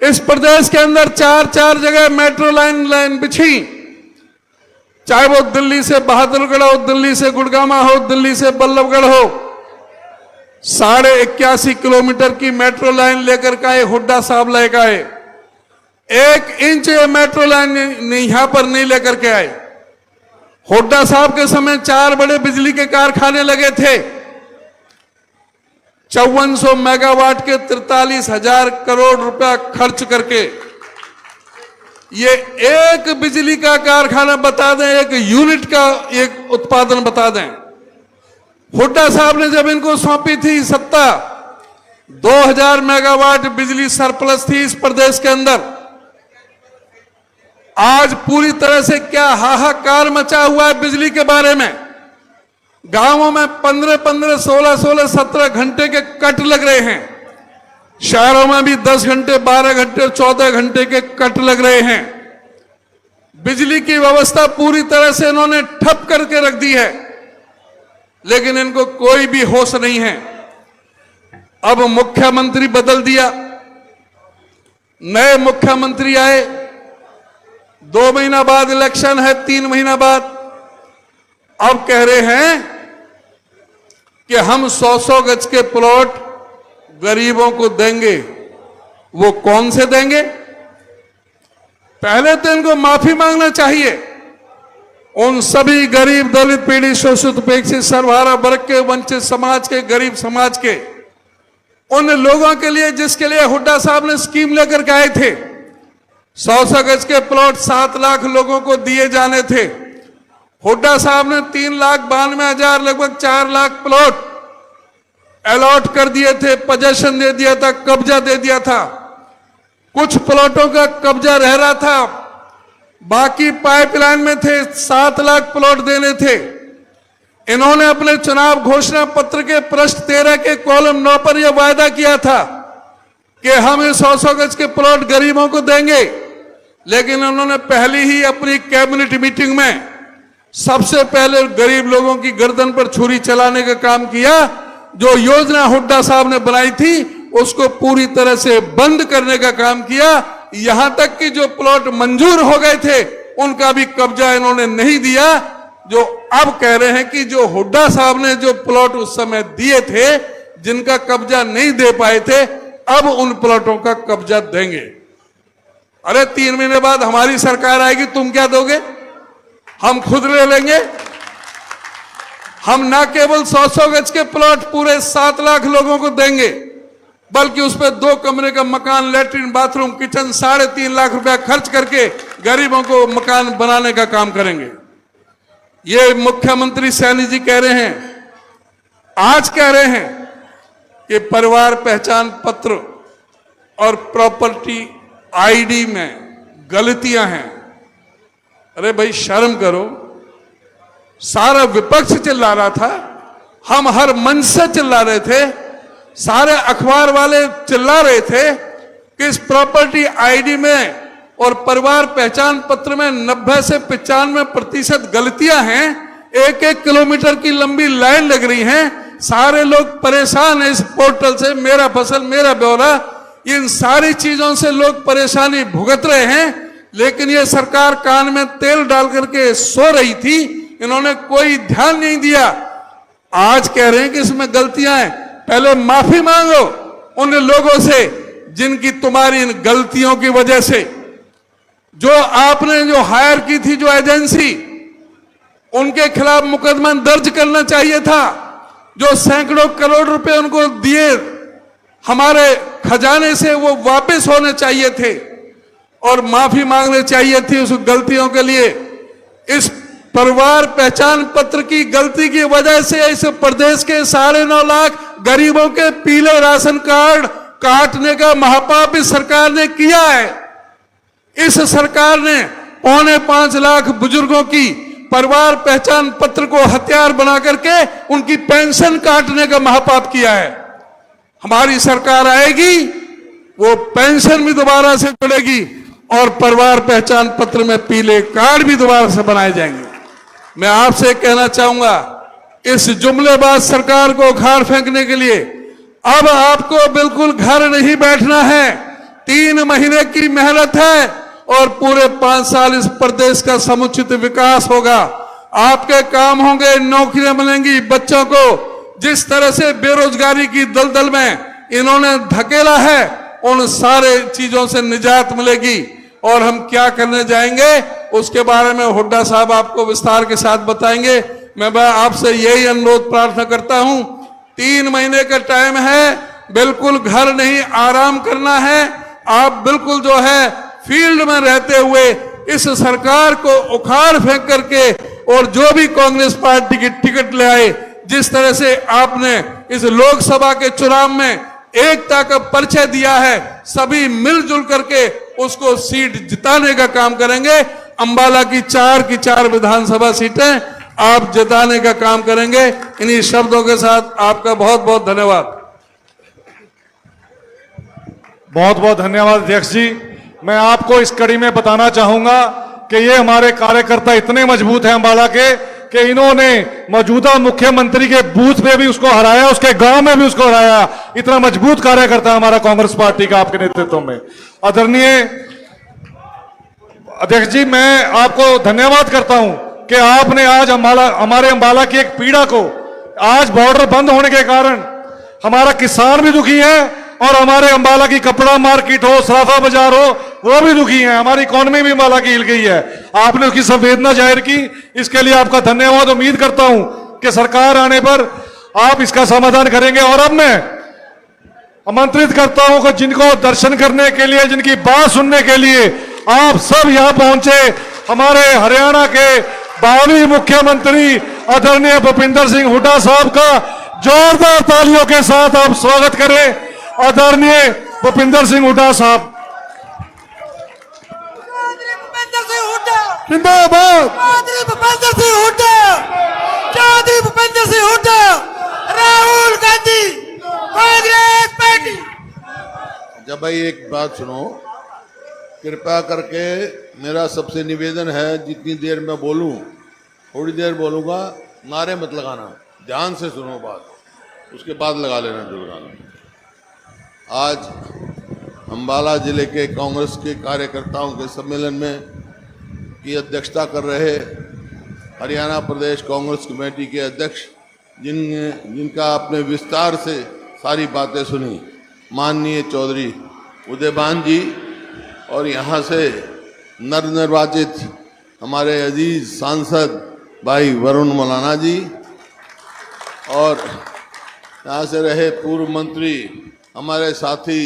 इस प्रदेश के अंदर 4-4 जगह मेट्रो लाइन बिछी, चाहे वो दिल्ली से बहादुरगढ़ हो, दिल्ली से गुड़गामा हो, दिल्ली से बल्लभगढ़ हो। 81.5 किलोमीटर की मेट्रो लाइन लेकर के आए हुड्डा साहब, लेकर आए। 1 इंच ये मेट्रो लाइन यहां पर नहीं लेकर के आए। हुड्डा साहब के समय 4 बड़े बिजली के कारखाने लगे थे, 5400 मेगावाट के 43,000 करोड़ रुपया खर्च करके। ये एक बिजली का कारखाना बता दें, एक यूनिट का एक उत्पादन बता दें। हुड्डा साहब ने जब इनको सौंपी थी सत्ता, 2000 मेगावाट बिजली सरप्लस थी इस प्रदेश के अंदर। आज पूरी तरह से क्या हाहाकार मचा हुआ है बिजली के बारे में। गांवों में 15-15, 16-16, 17 घंटे के कट लग रहे हैं। शहरों में भी 10 घंटे, 12 घंटे, 14 घंटे के कट लग रहे हैं। बिजली की व्यवस्था पूरी तरह से इन्होंने ठप करके रख दी है, लेकिन इनको कोई भी होश नहीं है। अब मुख्यमंत्री बदल दिया, नए मुख्यमंत्री आए, 2 महीना बाद इलेक्शन है, 3 महीना बाद। अब कह रहे हैं कि हम 100-100 गज के प्लॉट गरीबों को देंगे। वो कौन से देंगे? पहले तो इनको माफी मांगना चाहिए उन सभी गरीब, दलित, पीड़ित, शोषित, उपेक्षित, सर्वहारा वर्ग के, वंचित समाज के, गरीब समाज के, उन लोगों के लिए जिसके लिए हुड्डा साहब ने स्कीम लेकर के आए थे। 100-100 गज के प्लॉट 7 लाख लोगों को दिए जाने थे। हुड्डा साहब ने 3,92,000 लगभग 4 लाख प्लॉट अलॉट कर दिए थे, पोजेशन दे दिया था, कब्जा दे दिया था। कुछ प्लॉटों का कब्जा रह रहा था, बाकी पाइपलाइन में थे। 7 लाख प्लॉट देने थे। इन्होंने अपने चुनाव घोषणा पत्र के पृष्ठ 13 के कॉलम 9 पर यह वायदा किया था कि हम इस 100-100 गज के प्लॉट गरीबों को देंगे। लेकिन उन्होंने पहली ही अपनी कैबिनेट मीटिंग में सबसे पहले गरीब लोगों की गर्दन पर छुरी चलाने का काम किया। जो योजना हुड्डा साहब ने बनाई थी उसको पूरी तरह से बंद करने का काम किया। यहां तक कि जो प्लॉट मंजूर हो गए थे उनका भी कब्जा इन्होंने नहीं दिया। जो अब कह रहे हैं कि जो हुड्डा साहब ने जो प्लॉट उस समय दिए थे, जिनका कब्जा नहीं दे पाए थे, अब उन प्लॉटों का कब्जा देंगे। अरे 3 महीने बाद हमारी सरकार आएगी, तुम क्या दोगे? हम खुद ले लेंगे। हम ना केवल 100-100 गज के प्लॉट पूरे 7 लाख लोगों को देंगे, बल्कि उस पर 2 कमरे का मकान, लेटरिन, बाथरूम, किचन 3.5 लाख रुपया खर्च करके गरीबों को मकान बनाने का काम करेंगे। ये मुख्यमंत्री सैनी जी कह रहे हैं, आज कह रहे हैं कि परिवार पहचान पत्र और प्रॉपर्टी आईडी में गलतियां हैं। अरे भाई शर्म करो। सारा विपक्ष चिल्ला रहा था, हम हर मंच से चिल्ला रहे थे, सारे अखबार वाले चिल्ला रहे थे कि इस प्रॉपर्टी आईडी में और परिवार पहचान पत्र में 90 से 95% गलतियां हैं। 1-1 किलोमीटर की लंबी लाइन लग रही है। सारे लोग परेशान हैं इस पोर्टल से, मेरा फसल मेरा ब्यौरा, इन सारी चीजों से लोग परेशानी भुगत रहे हैं। लेकिन ये सरकार कान में तेल डाल करके सो रही थी, इन्होंने कोई ध्यान नहीं दिया। आज कह रहे हैं कि इसमें गलतियां हैं। पहले माफी मांगो उन लोगों से जिनकी तुम्हारी इन गलतियों की वजह से, जो आपने जो हायर की थी जो एजेंसी, उनके खिलाफ मुकदमा दर्ज करना चाहिए था। जो सैकड़ों करोड़ रुपए उनको दिए हमारे खजाने से, वो वापस होने चाहिए थे और माफी मांगनी चाहिए थी उस गलतियों के लिए। इस परिवार पहचान पत्र की गलती की वजह से इस प्रदेश के 9.5 लाख गरीबों के पीले राशन कार्ड काटने का महापाप इस सरकार ने किया है। इस सरकार ने 4.25 लाख बुजुर्गों की परिवार पहचान पत्र को हथियार बना करके उनकी पेंशन काटने का महापाप किया है। हमारी सरकार आएगी, वो पेंशन भी दोबारा से जुड़ेगी और परिवार पहचान पत्र में पीले कार्ड भी दोबारा से बनाए जाएंगे। मैं आपसे कहना चाहूंगा, इस जुमलेबाज सरकार को उखाड़ फेंकने के लिए अब आपको बिल्कुल घर नहीं बैठना है। 3 महीने की मेहनत है और पूरे 5 साल इस प्रदेश का समुचित विकास होगा। आपके काम होंगे, नौकरियां मिलेंगी बच्चों को। जिस तरह से बेरोजगारी की दलदल में इन्होंने धकेला है, उन सारे चीजों से निजात मिलेगी। और हम क्या करने जाएंगे उसके बारे में हुड्डा साहब आपको विस्तार के साथ बताएंगे। मैं आपसे यही अनुरोध प्रार्थना करता हूं, 3 महीने का टाइम है, बिल्कुल घर नहीं, आराम करना है। आप बिल्कुल जो है फील्ड में रहते हुए इस सरकार को उखाड़ फेंक करके और जो भी कांग्रेस पार्टी की टिकट ले आए, जिस तरह से आपने इस लोकसभा के चुनाव में एकता का परिचय दिया है, सभी मिलजुल करके उसको सीट जिताने का काम करेंगे। अंबाला की 4 विधानसभा सीटें आप जिताने का काम करेंगे। इन्हीं शब्दों के साथ आपका बहुत बहुत धन्यवाद। बहुत बहुत धन्यवाद अध्यक्ष जी। मैं आपको इस कड़ी में बताना चाहूंगा कि ये हमारे कार्यकर्ता इतने मजबूत हैं अंबाला के कि इन्होंने मौजूदा मुख्यमंत्री के बूथ पे भी उसको हराया, उसके गांव में भी उसको हराया। इतना मजबूत कार्यकर्ता हमारा कांग्रेस पार्टी का आपके नेतृत्व में। आदरणीय अध्यक्ष जी, मैं आपको धन्यवाद करता हूं कि आपने आज हमारे अंबाला की एक पीड़ा को, आज बॉर्डर बंद होने के कारण हमारा किसान भी दुखी है और हमारे अंबाला की कपड़ा मार्केट हो, सराफा बाजार हो, वो भी दुखी है। हमारी इकोनॉमी भी अंबाला की हिल गई है। आपने उसकी संवेदना जाहिर की, इसके लिए आपका धन्यवाद। उम्मीद करता हूं कि सरकार आने पर आप इसका समाधान करेंगे। और अब मैं आमंत्रित करता हूं कि जिनको दर्शन करने के लिए, जिनकी बात सुनने के लिए आप सब यहां पहुंचे, हमारे हरियाणा के भावी मुख्यमंत्री आदरणीय भूपिंदर सिंह हुड्डा साहब का जोरदार तालियों के साथ आप स्वागत करें। आदरणीय भूपिंदर सिंह हुड्डा साहब। भूपेंद्र सिंह हुड्डा जिंदाबाद। भूपेंद्र सिंह हुड्डा, चौधरी भूपेंद्र सिंह हुड्डा, राहुल गांधी, कांग्रेस पार्टी। जब भाई एक बात सुनो, कृपया करके मेरा सबसे निवेदन है, जितनी देर मैं बोलूं थोड़ी देर बोलूंगा, नारे मत लगाना, ध्यान से सुनो बात, उसके बाद लगा लेना जुर्माना। आज अंबाला जिले के कांग्रेस के कार्यकर्ताओं के सम्मेलन में की अध्यक्षता कर रहे हरियाणा प्रदेश कांग्रेस कमेटी के अध्यक्ष, जिनका आपने विस्तार से सारी बातें सुनी, माननीय चौधरी उदयभान जी, और यहाँ से नवनिर्वाचित हमारे अजीज सांसद भाई वरुण मौलाना जी, और यहाँ से रहे पूर्व मंत्री हमारे साथी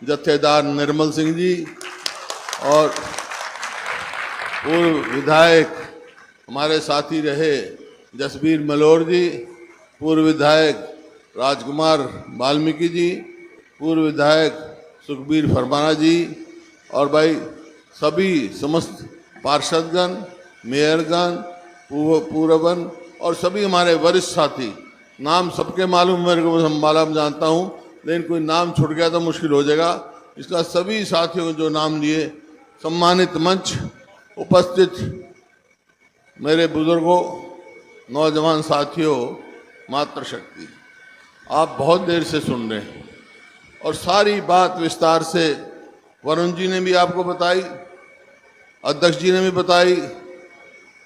जत्थेदार निर्मल सिंह जी, और पूर्व विधायक हमारे साथी रहे जसबीर मलोर जी, पूर्व विधायक राजकुमार वाल्मीकि जी, पूर्व विधायक सुखबीर फरमाना जी, और भाई सभी समस्त पार्षदगण, मेयरगण, पूर्वगण और सभी हमारे वरिष्ठ साथी, नाम सबके मालूम मेरे को, अंबाला में जानता हूँ, लेकिन कोई नाम छूट गया तो मुश्किल हो जाएगा। इसका सभी साथियों जो नाम लिए, सम्मानित मंच उपस्थित मेरे बुजुर्गों, नौजवान साथियों, मातृशक्ति, आप बहुत देर से सुन रहे हैं और सारी बात विस्तार से वरुण जी ने भी आपको बताई, अध्यक्ष जी ने भी बताई,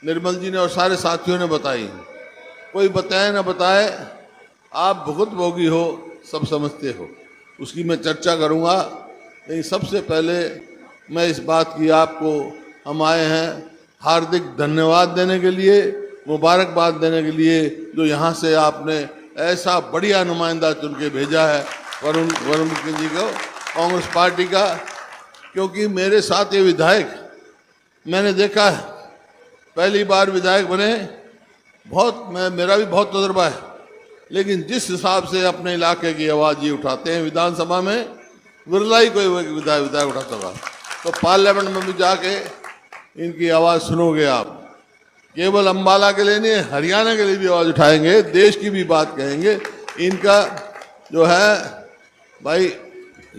निर्मल जी ने और सारे साथियों ने बताई। कोई बताए ना बताए, आप भुगत भोगी हो, सब समझते हो, उसकी मैं चर्चा करूंगा। लेकिन सबसे पहले मैं इस बात की आपको, हम आए हैं हार्दिक धन्यवाद देने के लिए, मुबारकबाद देने के लिए, जो यहाँ से आपने ऐसा बढ़िया नुमाइंदा चुन के भेजा है वरुण जी को, कांग्रेस पार्टी का। क्योंकि मेरे साथ ये विधायक मैंने देखा है, पहली बार विधायक बने, मेरा भी बहुत तजुर्बा है, लेकिन जिस हिसाब से अपने इलाके की आवाज़ ये उठाते हैं विधानसभा में, विरला ही कोई विधायक उठाता था। तो पार्लियामेंट में भी जाके इनकी आवाज सुनोगे आप। केवल अंबाला के लिए नहीं, हरियाणा के लिए भी आवाज उठाएंगे, देश की भी बात कहेंगे। इनका जो है भाई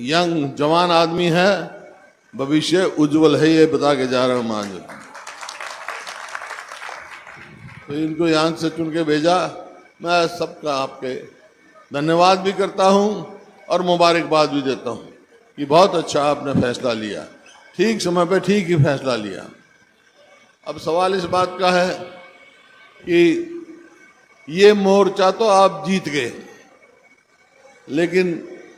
यंग जवान आदमी है, भविष्य उज्जवल है, ये बता के जा रहा हूं आज। तो इनको यहाँ से चुन के भेजा, मैं सबका आपके धन्यवाद भी करता हूं और मुबारकबाद भी देता हूं कि बहुत अच्छा आपने फैसला लिया, ठीक समय पे ठीक ही फैसला लिया। अब सवाल इस बात का है कि ये मोर्चा तो आप जीत गए, लेकिन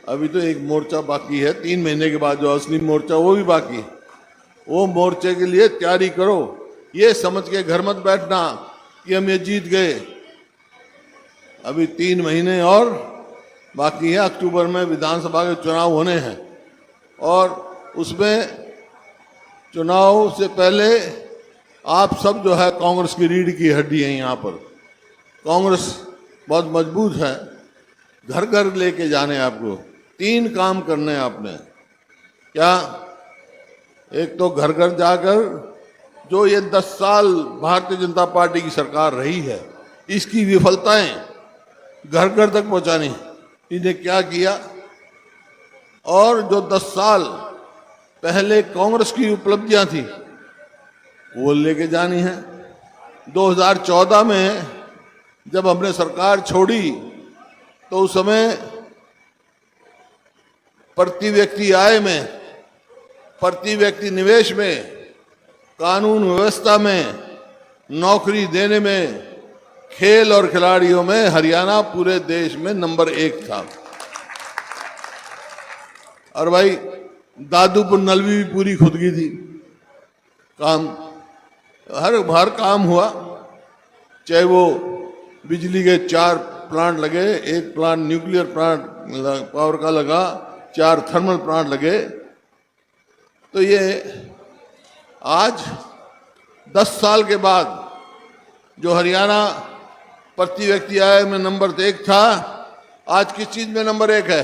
अभी तो एक मोर्चा बाकी है, 3 महीने के बाद जो असली मोर्चा वो भी बाकी है। वो मोर्चे के लिए तैयारी करो, ये समझ के घर मत बैठना कि हम ये जीत गए। अभी 3 महीने और बाकी है, अक्टूबर में विधानसभा के चुनाव होने हैं और उसमें चुनाव से पहले आप सब जो है कांग्रेस की रीढ़ की हड्डी है। यहाँ पर कांग्रेस बहुत मजबूत है, घर घर लेके जाने आपको 3 काम करने आपने। क्या? एक तो घर घर जाकर जो ये 10 साल भारतीय जनता पार्टी की सरकार रही है, इसकी विफलताएं घर घर तक पहुंचानी, इन्हें क्या किया, और जो 10 साल पहले कांग्रेस की उपलब्धियां थी वो लेके जानी है। 2014 में जब हमने सरकार छोड़ी तो उस समय प्रति व्यक्ति आय में, प्रति व्यक्ति निवेश में, कानून व्यवस्था में, नौकरी देने में, खेल और खिलाड़ियों में हरियाणा पूरे देश में नंबर 1 था। और भाई दादूपुर नलवी भी पूरी खुद की थी, काम हर काम हुआ, चाहे वो बिजली के 4 प्लांट लगे, 1 प्लांट न्यूक्लियर प्लांट पावर का लगा, 4 थर्मल प्लांट लगे। तो ये आज 10 साल के बाद जो हरियाणा प्रति व्यक्ति आय में नंबर 1 था, आज किस चीज में नंबर 1 है?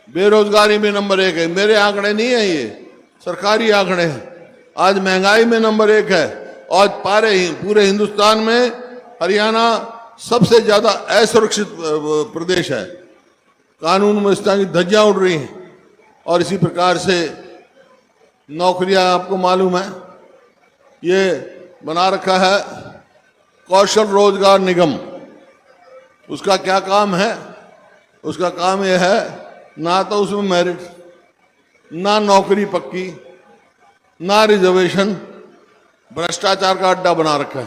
बेरोजगारी में नंबर 1 है। मेरे आंकड़े नहीं है, ये सरकारी आंकड़े हैं। आज महंगाई में नंबर 1 है और पूरे हिंदुस्तान में हरियाणा सबसे ज्यादा असुरक्षित प्रदेश है। कानून व्यवस्था की धज्जियां उड़ रही हैं। और इसी प्रकार से नौकरियां, आपको मालूम है ये बना रखा है कौशल रोजगार निगम। उसका क्या काम है? उसका काम यह है, ना तो उसमें मेरिट, ना नौकरी पक्की, ना रिजर्वेशन, भ्रष्टाचार का अड्डा बना रखा है।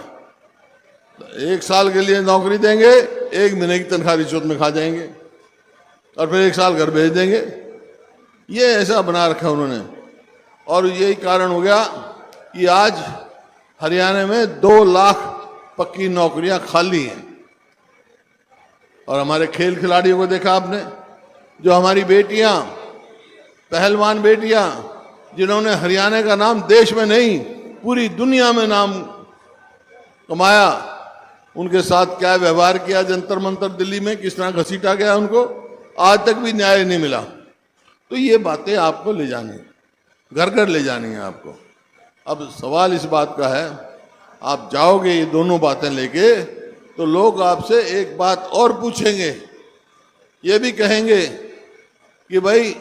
1 साल के लिए नौकरी देंगे, 1 महीने की तनख्वाह रिश्वत में खा जाएंगे और फिर 1 साल घर भेज देंगे। ये ऐसा बना रखा उन्होंने। और यही कारण हो गया कि आज हरियाणा में 2 लाख पक्की नौकरियां खाली हैं। और हमारे खेल खिलाड़ियों को देखा आपने, जो हमारी बेटियां, पहलवान बेटियां, जिन्होंने हरियाणा का नाम देश में नहीं पूरी दुनिया में नाम कमाया, उनके साथ क्या व्यवहार किया जंतर मंतर दिल्ली में, किस तरह घसीटा गया उनको, आज तक भी न्याय नहीं मिला। तो ये बातें आपको ले जानी है, घर घर ले जानी है आपको। अब सवाल इस बात का है, आप जाओगे ये दोनों बातें लेके तो लोग आपसे एक बात और पूछेंगे, ये भी कहेंगे कि भाई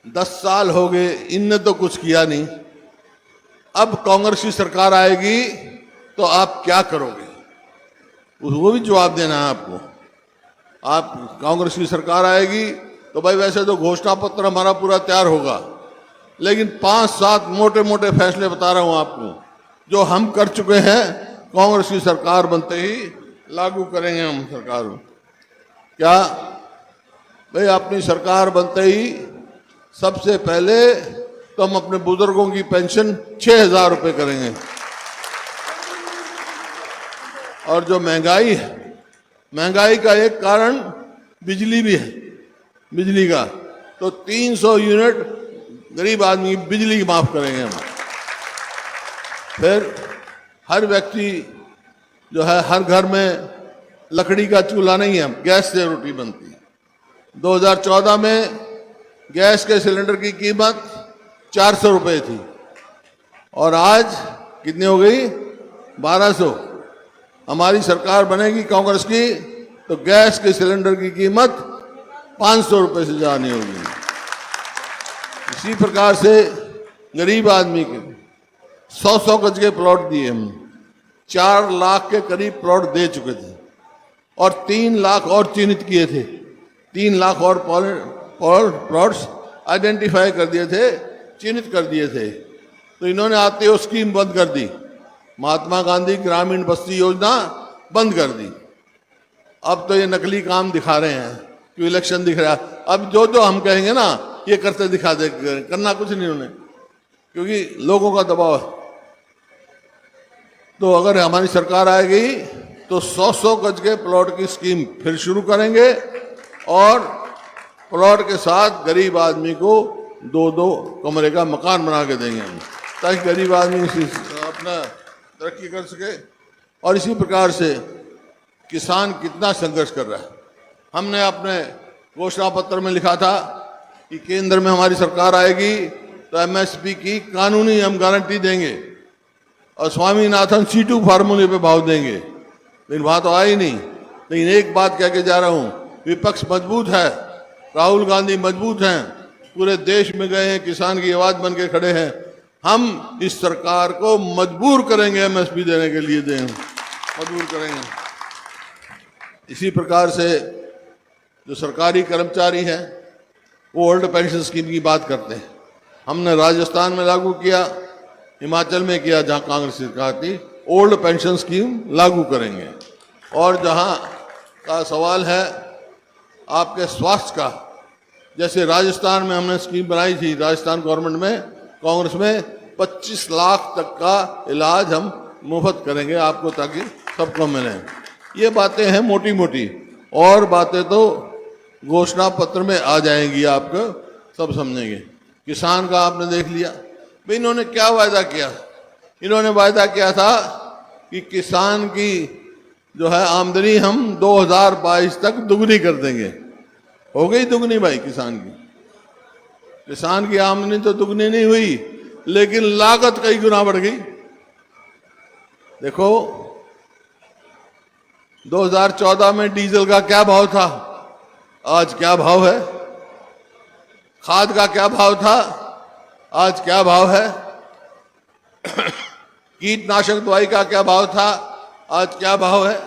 10 साल हो गए, इनने तो कुछ किया नहीं, अब कांग्रेस की सरकार आएगी तो आप क्या करोगे? वो भी जवाब देना है आपको। आप कांग्रेस की सरकार आएगी तो भाई वैसे तो घोषणा पत्र हमारा पूरा तैयार होगा, लेकिन 5-7 मोटे मोटे फैसले बता रहा हूं आपको जो हम कर चुके हैं, कांग्रेस की सरकार बनते ही लागू करेंगे हम सरकार। क्या भाई? अपनी सरकार बनते ही सबसे पहले तो हम अपने बुजुर्गों की पेंशन 6,000 रुपए करेंगे। और जो महंगाई है, महंगाई का एक कारण बिजली भी है, बिजली का तो 300 यूनिट गरीब आदमी की बिजली की माफ करेंगे हम। फिर हर व्यक्ति जो है, हर घर में लकड़ी का चूल्हा नहीं है, गैस से रोटी बनती है। 2014 में गैस के सिलेंडर की कीमत 400 रुपए थी और आज कितनी हो गई? 1200। हमारी सरकार बनेगी कांग्रेस की तो गैस के सिलेंडर की कीमत 500 रुपए से ज्यादा नहीं होगी। इसी प्रकार से गरीब आदमी के 100-100 गज के प्लॉट दिए हम, 4 लाख के करीब प्लॉट दे चुके थे और 3 लाख और चिन्हित किए थे। 3 लाख और प्लॉट्स आइडेंटिफाई कर दिए थे, चिन्हित कर दिए थे। तो इन्होंने आते हुए स्कीम बंद कर दी, महात्मा गांधी ग्रामीण बस्ती योजना बंद कर दी। अब तो ये नकली काम दिखा रहे हैं कि इलेक्शन दिख रहा है। अब जो जो हम कहेंगे ना ये करते दिखा दे, करना कुछ नहीं उन्हें, क्योंकि लोगों का दबाव है। तो अगर हमारी सरकार आएगी तो 100-100 गज के प्लॉट की स्कीम फिर शुरू करेंगे और प्लॉट के साथ गरीब आदमी को 2-2 कमरे का मकान बना के देंगे हम, ताकि गरीब आदमी अपना तरक्की कर सके। और इसी प्रकार से किसान कितना संघर्ष कर रहा है। हमने अपने घोषणा पत्र में लिखा था कि केंद्र में हमारी सरकार आएगी तो एमएसपी की कानूनी हम गारंटी देंगे और स्वामीनाथन C2 फार्मूले पे भाव देंगे, लेकिन वहां तो आई नहीं। लेकिन एक बात कह के जा रहा हूं, विपक्ष मजबूत है, राहुल गांधी मजबूत हैं, पूरे देश में गए हैं, किसान की आवाज बन के खड़े हैं। हम इस सरकार को मजबूर करेंगे एमएसपी देने के लिए, मजबूर करेंगे। इसी प्रकार से जो सरकारी कर्मचारी हैं वो ओल्ड पेंशन स्कीम की बात करते हैं। हमने राजस्थान में लागू किया, हिमाचल में किया जहां कांग्रेस सरकार थी, ओल्ड पेंशन स्कीम लागू करेंगे। और जहां का सवाल है आपके स्वास्थ्य का, जैसे राजस्थान में हमने स्कीम बनाई थी, राजस्थान गवर्नमेंट में कांग्रेस में 25 लाख तक का इलाज हम मुफ्त करेंगे आपको, ताकि सबको मिले। ये बातें हैं मोटी मोटी, और बातें तो घोषणा पत्र में आ जाएंगी, आपको सब समझेंगे। किसान का आपने देख लिया भाई, इन्होंने क्या वायदा किया। इन्होंने वायदा किया था कि किसान की जो है आमदनी हम 2022 तक दुगनी कर देंगे। हो गई दुगनी भाई किसान की? किसान की आमदनी तो दुगनी नहीं हुई, लेकिन लागत कई गुना बढ़ गई। देखो 2014 में डीजल का क्या भाव था, आज क्या भाव है। खाद का क्या भाव था, आज क्या भाव है। कीटनाशक दवाई का क्या भाव था, आज क्या भाव है।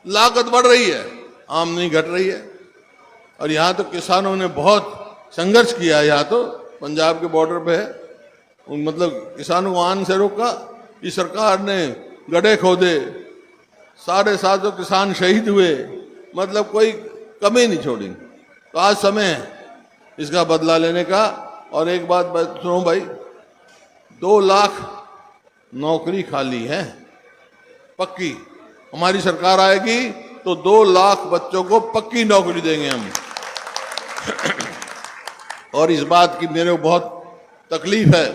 लागत बढ़ रही है, आमदनी घट रही है। और यहाँ तो किसानों ने बहुत संघर्ष किया। यहाँ तो पंजाब के बॉर्डर पे है, मतलब किसानों को आन से रोका। इस सरकार ने गड्ढे खोदे, 750 किसान शहीद हुए, मतलब कोई कमी नहीं छोड़ी। तो आज समय है इसका बदला लेने का। और एक बात सुनो भाई, 2 लाख नौकरी खाली है पक्की। हमारी सरकार आएगी तो 2 लाख बच्चों को पक्की नौकरी देंगे हम। और इस बात की मेरे को बहुत तकलीफ है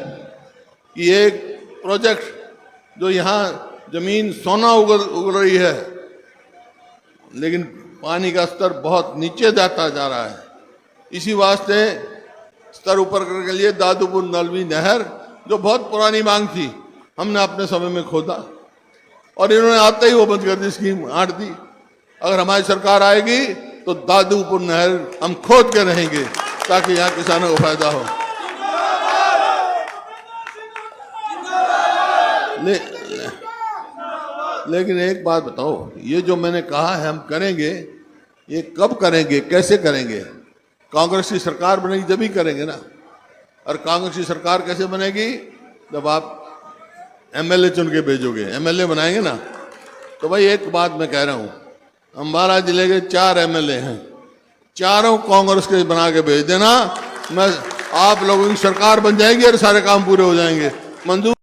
कि एक प्रोजेक्ट जो यहाँ जमीन सोना उग रही है, लेकिन पानी का स्तर बहुत नीचे जाता जा रहा है। इसी वास्ते स्तर ऊपर करने के लिए दादूपुर नलवी नहर, जो बहुत पुरानी मांग थी, हमने अपने समय में खोदा और इन्होंने आते ही वो बंद कर दी, स्कीम आट दी। अगर हमारी सरकार आएगी तो दादूपुर नहर हम खोद के रहेंगे, ताकि यहाँ किसानों को फायदा हो। लेकिन एक बात बताओ, ये जो मैंने कहा है हम करेंगे, ये कब करेंगे, कैसे करेंगे? कांग्रेस की सरकार बनेगी जब ही करेंगे ना। और कांग्रेस की सरकार कैसे बनेगी? जब आप एमएलए चुन के भेजोगे, एमएलए बनाएंगे ना। तो भाई एक बात मैं कह रहा हूं, अम्बाला जिले के 4 एमएलए हैं, चारों कांग्रेस के बना के भेज देना। मैं आप लोगों की सरकार बन जाएगी और सारे काम पूरे हो जाएंगे। मंजूर